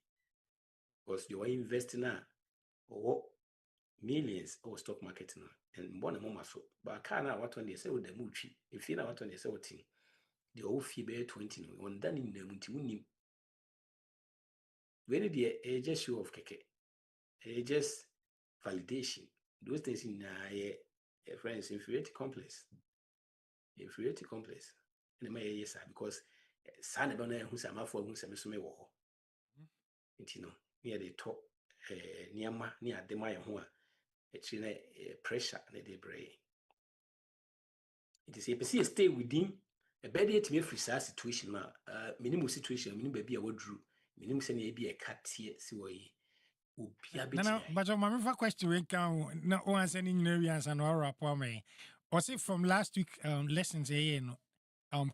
Because you are investing now or millions or stock market now and one more so. But can now what when they say with the muchi, if you know what when they say what thing, the old fee bear 20 on done in the muti. When the just show of keke, just validation. Those things in friends inferiority complex. Inferiority complex. And my yes, because son about who's a for who's a missing war. Near the top near the Maya who it's in a pressure and a brain. It is a stay within a better to me free situation, minimum situation, minimum baby I would drew, minimum send be a cat here, see but my question we can no one sending areas and our rapport me. Or say from last week lessons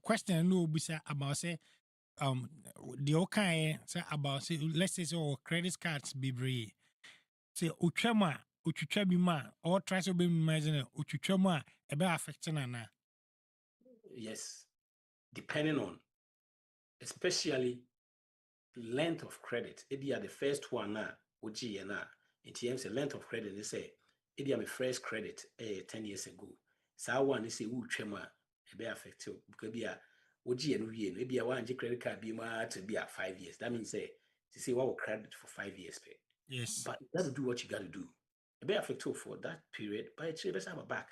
question no bisa about say the okay say about say let's say so credit cards be brave. Say utwama bi ma or try to be imagine utwama e be affecting na. Yes, depending on especially length of credit. It be the first one now. In terms of length of credit, they say It be my first credit 10 years ago. So one is say who trema be affected because be a OG and we maybe a one credit card be more to be 5 years. That means say to say what credit for 5 years pay. Yes. But you got to do what you got to do. It be affected for that period, but it's best have a back.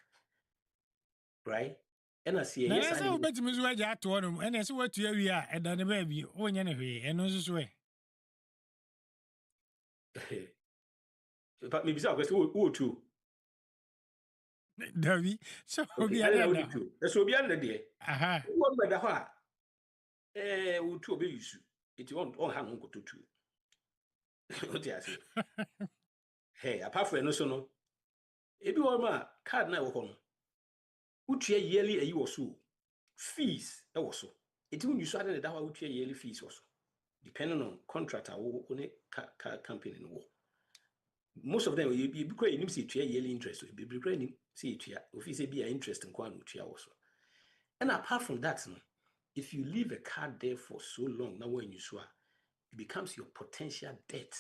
Right? And I see yes, I bet you was at one and that's what you are and then the baby on anyway and also way. But maybe so who too. Davi, so be under too. That's will be under there. Aha. What by the who too be use it won't all hang on to two. What I say? Hey, apart from no so no. If you want card na wo no. Utia yearly a you so fees e was so. It won you so that that utia yearly fees also. Depending on contractor or company no. Most of them you be quite you see yearly interest be great see it if you say be interest in kwan utia also. And apart from that, if you leave a card there for so long, now when you swear, it becomes your potential debt.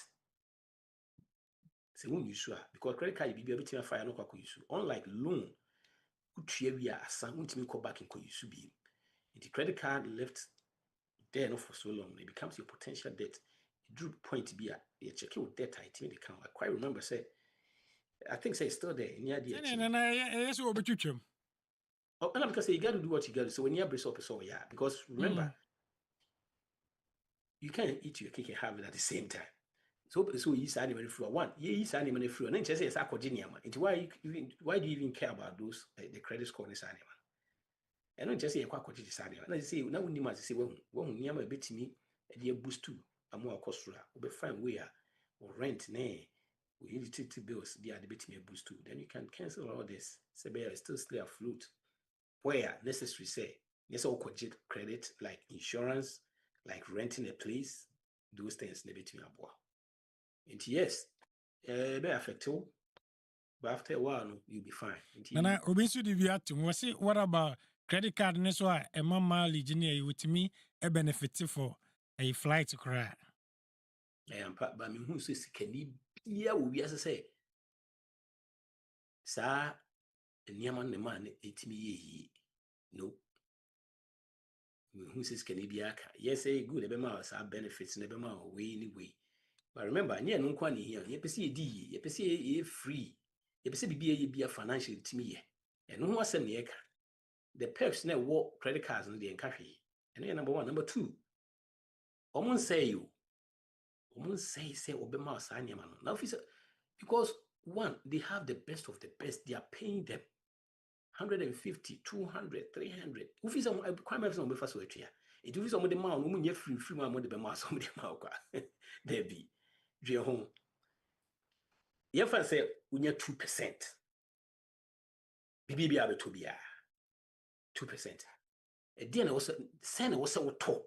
So when you swear, because credit card you be able to fire no kwa use. Unlike loan, utia we are some ultimately go back in use be. If the credit card left there not for so long, it becomes your potential debt. It drew point to be a check your debt item account. I quite remember say, I think say it's still there near the yes, what about you? Oh, and because you got to do what you got to. So when you brace up, so yeah, because remember, you can't eat your cake and have it at the same time. So you say money through one, you say money through, and then just say it's academia. It's why do you even care about those the credit score is animal? And not just say a quack is animal. And I say now when you must say one near my bit me a dear boost too, a more cost will be fine where or rent nay. We utility bills, they are the bit me a boost too. Then you can cancel all this. Say bear still stay afloat. Where necessary say yes, all credit like insurance, like renting a place, those things never to me aboa. And yes, be affected, but after a while, no, you'll be fine. Nana, obviously, the viatum was it. What about credit card? And so a mama engineer with me a benefit for a flight to cry. I am part by me who says, can you be a we as I say, sir, and Yaman the man, 8 me no. Who says, can you be a yes, a good ebema, our benefits, never mind, way anyway. But remember, near no quan here, you see a D, you see a free, you see be a financial to me. And no one send the perks now work credit cards and the encourage. And then number one, number two, almost say Obama sign man. Now because one, they have the best of the best, they are paying them 150, 200, 300. If it's a crime of some first way here. It is some of the man whom you free man with the mass some of the there be. Dear home. You ever say when you're 2%. BB able to be 2%. A dinner was send was so top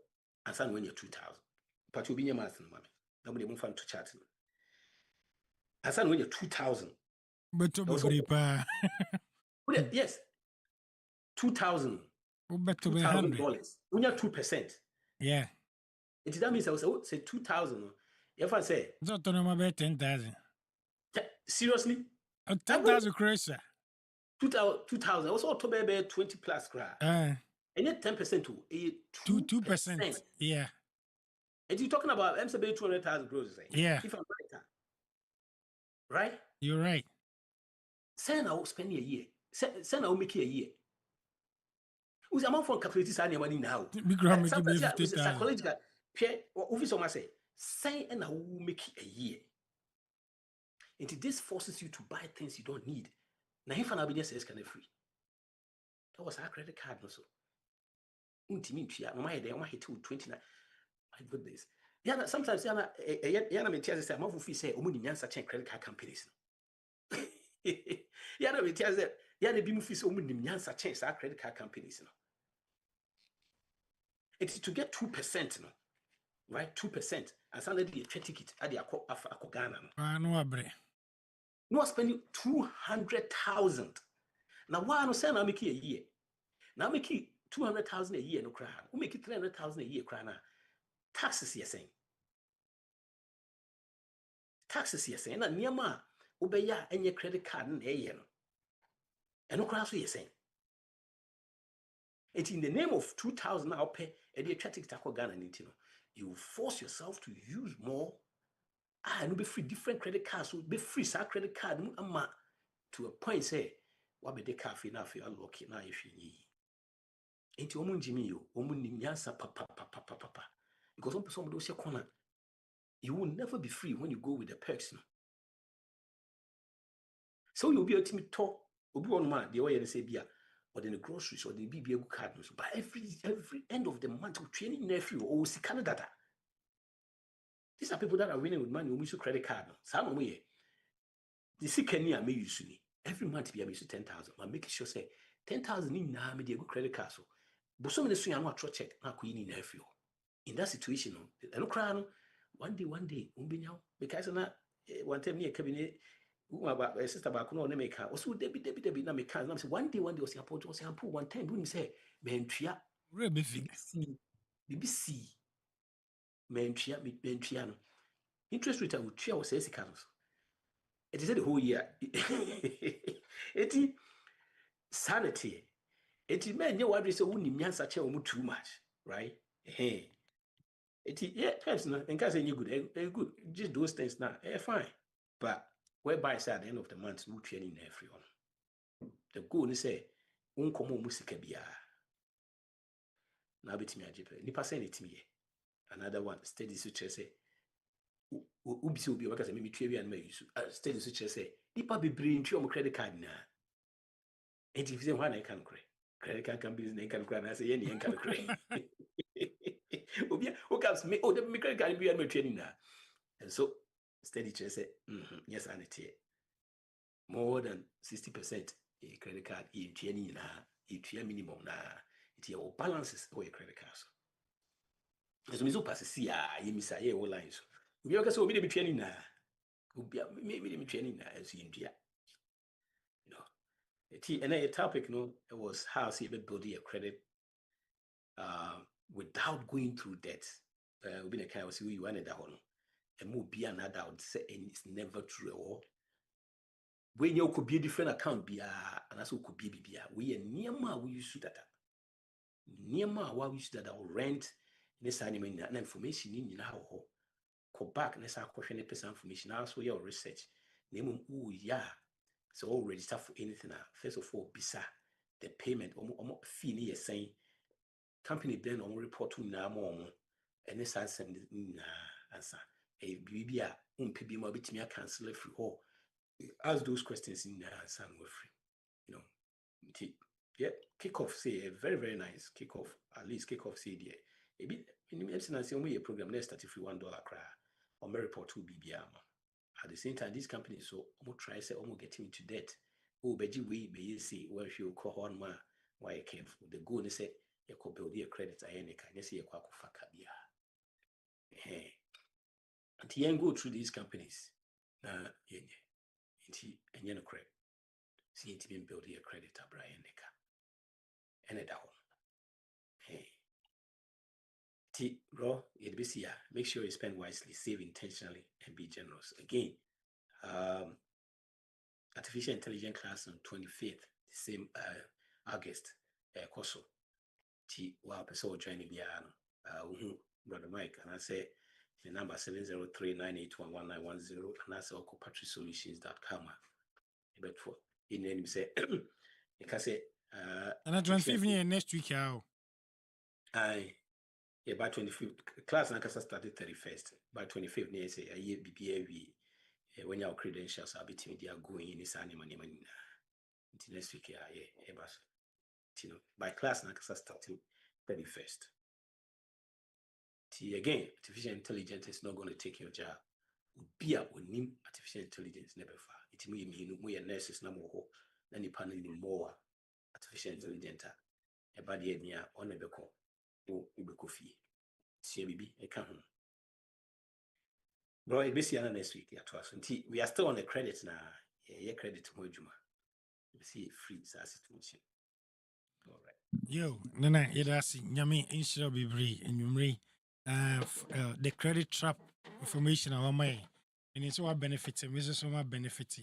and send when you're 2,000. But you'll be your master, mommy. Nobody won't find to chat. And send when you're 2,000. But to yes. 2,000. $2,000. When you're 2%. Yeah. It that means I was say 2,000. If I say so to know about 10,000. Seriously? 10,000 crazy. 2,000. I was all to be 20 plus cry. And yet 10% to a 2%. Yeah. And you're talking about MCB 200,000 gross. Yeah. If I'm right. Right? You're right. Send out spending a year. Send out make a year. Who's a man from calculating any money now? Sometimes psychological. Office of say, say and I will make a year. And this forces you to buy things you don't need. Now, if an obedience is kind of free. That was our credit card also. My day, I hit 29. My goodness. Yeah, sometimes Yana may tell us that more say, such a credit card companies. Yana may tell us that Yana be moving such a credit card companies. It's to get 2%, right? 2%. And suddenly a ticket at the Ghana. No, spending 200,000. Now, why I say now make it a year? Now make it 200,000 a year no cry. We make it 300,000 a year cry now. Taxes you're saying. Taxes you're saying. Now, Niama, Ubeya any credit card and no cross we saying. It in the name of 2,000 I'll pay a theatric taco Ghana and you force yourself to use more. And be free different credit cards, will be free sa credit card to a point say, what be the cafe now for your lucky now if you need. Ain't your Jimmy, Omun papa. Because some of those your corner, you will never be free when you go with the person. So you'll be able to talk, Obi one man, the way they say beer, or then the groceries, or the BBA card. But every end of the month, we training nephew or see Canada. These are people that are winning with money, we use credit card. Some way. The second year may use every month be able to 10,000. I'm making sure say 10,000 in now, maybe a good credit card. So, but some of the swing I'm not check now, queen in nephew. In that situation, I don't cry. One day, because one time near cabinet. My sister back no na make her. Also Debbie na make her. Na say one day was support was sample one time we say mentria BBC mentria no interest rate would tria was 6 cans. It is the whole year. It sanity. It men you what say woni nyansa che omu too much, right? It yeah, personal and can say you good. Just those things now. Fine. But whereby say at the end of the month, we training everyone. The goal is say, uncommon music be now bit me a jip. Nipa say it me. Another one, steady switcher say, Ubis will be workers and maybe trivia and may steady switcher say, Nipa be bring to your credit card now. And if you say one, I can credit card can be and can cry. I say, any and can cry. Who comes me? Oh, the credit card be my training now. And so, steady chair say, yes, and it more than 60% a credit card in training na it minimum na it your balances or a credit card. As we so pass see you miss a year lines. We are so be training na maybe training na as in India. You know, and a topic it was how see build a credit without going through debt. We be the kind of see you wanted that one. And move be another I would say and it's never true or when you could be a different account be and also could be we are near ma we use that near ma we use that our rent this animal information in how go back and start questioning person information also your research name so all register for anything first of all bisa the payment fee near saying company then on report to now more and this answer answer a BBA be more bit me cancel free all ask those questions in San free. You know, yeah, kickoff say a very, very nice kickoff, at least kickoff say there. A bit in a program, let's start if you $1 cry or my report to BBM. At the same time, this company so almost try say almost getting into debt. Oh, Beji we may say, well, if you call on ma why I came from the goal, they say you could build your credit. I can you see a quack of and then go through these companies. And you know, credit. See it being built your credit, Brian Nika. And at home. Hey. Raw, it be here. Make sure you spend wisely, save intentionally, and be generous. Again, artificial intelligence class on 25th, the same August, Koso. Wow, person joining me, Brother Mike, and I say the number 703-981-1910, and that's all patricssolutions.com. But for in name say, you can say, and at 25th next week, how? By 25th class, I can started 31st. By 25th, they say a year BBAV. When your credentials are between they are going in this animal next week, by class, I can starting 31st. Again, artificial intelligence is not going to take your job. Be a name artificial intelligence never far. It may mean we are nurses no more than the panel more artificial intelligence. A body near on a beco. Ubeko fee. CBB, I come home. Bro, it's busy next week. We are still on the credits now. Yeah, credit more Juma. We see free situation. All right. Yo, Nana, that's Yami Insura Bibri and Yumri. The credit trap information our may And it's what benefits and Mrs. Soma benefit.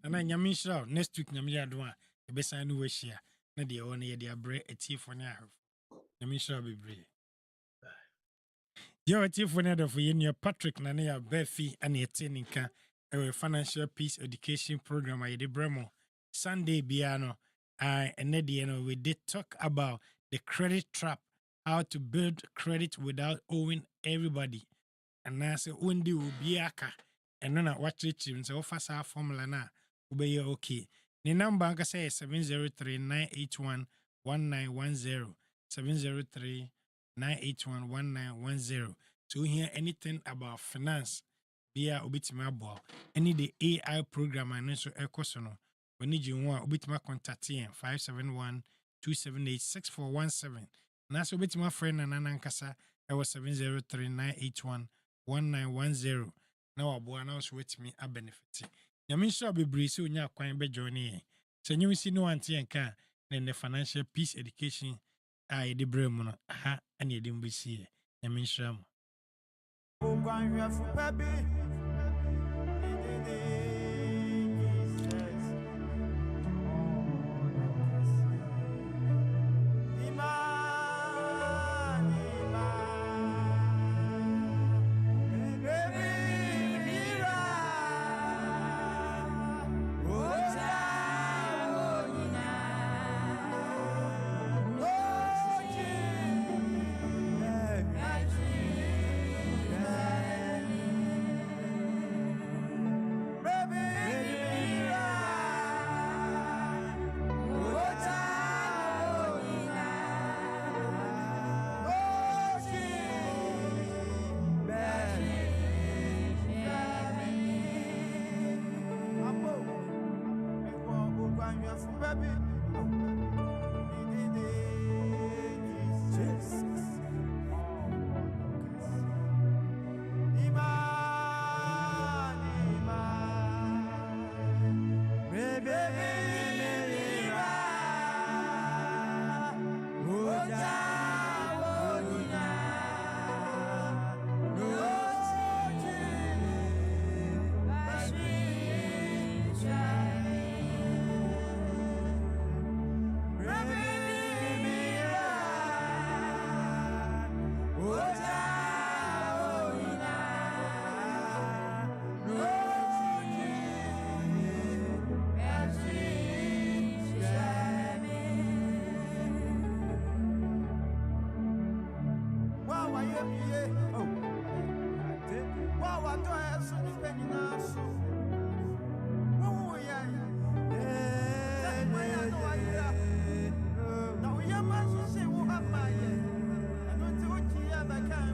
And I am sure next week, Namia Dwa, the best I know is here. Nadia only their bread a tea for now. I'm sure be brave. You're a tea for another for you, Patrik Nania Barfi, and your training can a financial peace education program. I did Bremo Sunday Biano. And Nadia, we did talk about the credit trap, how to build credit without owing everybody. And I say, Undi will be aka. And then I watch it, so fast our formula na, ube okay. The number I say 703-981-1910. 703-981-1910. So hear anything about finance, be a ubitima abo. Any the AI program and also ekosono. We need you one ubitima contact 571-278-6417. Na so ubitima friend and anankasa was 703-981-1910. Now aboa na so wetimi a benefit. Nyame sure be bree so nya kwan be join here. So you see no anti enka na the financial peace education a de brɛ mu no ha ana yɛde mbɛsi nyame nhyira mu. Yeah.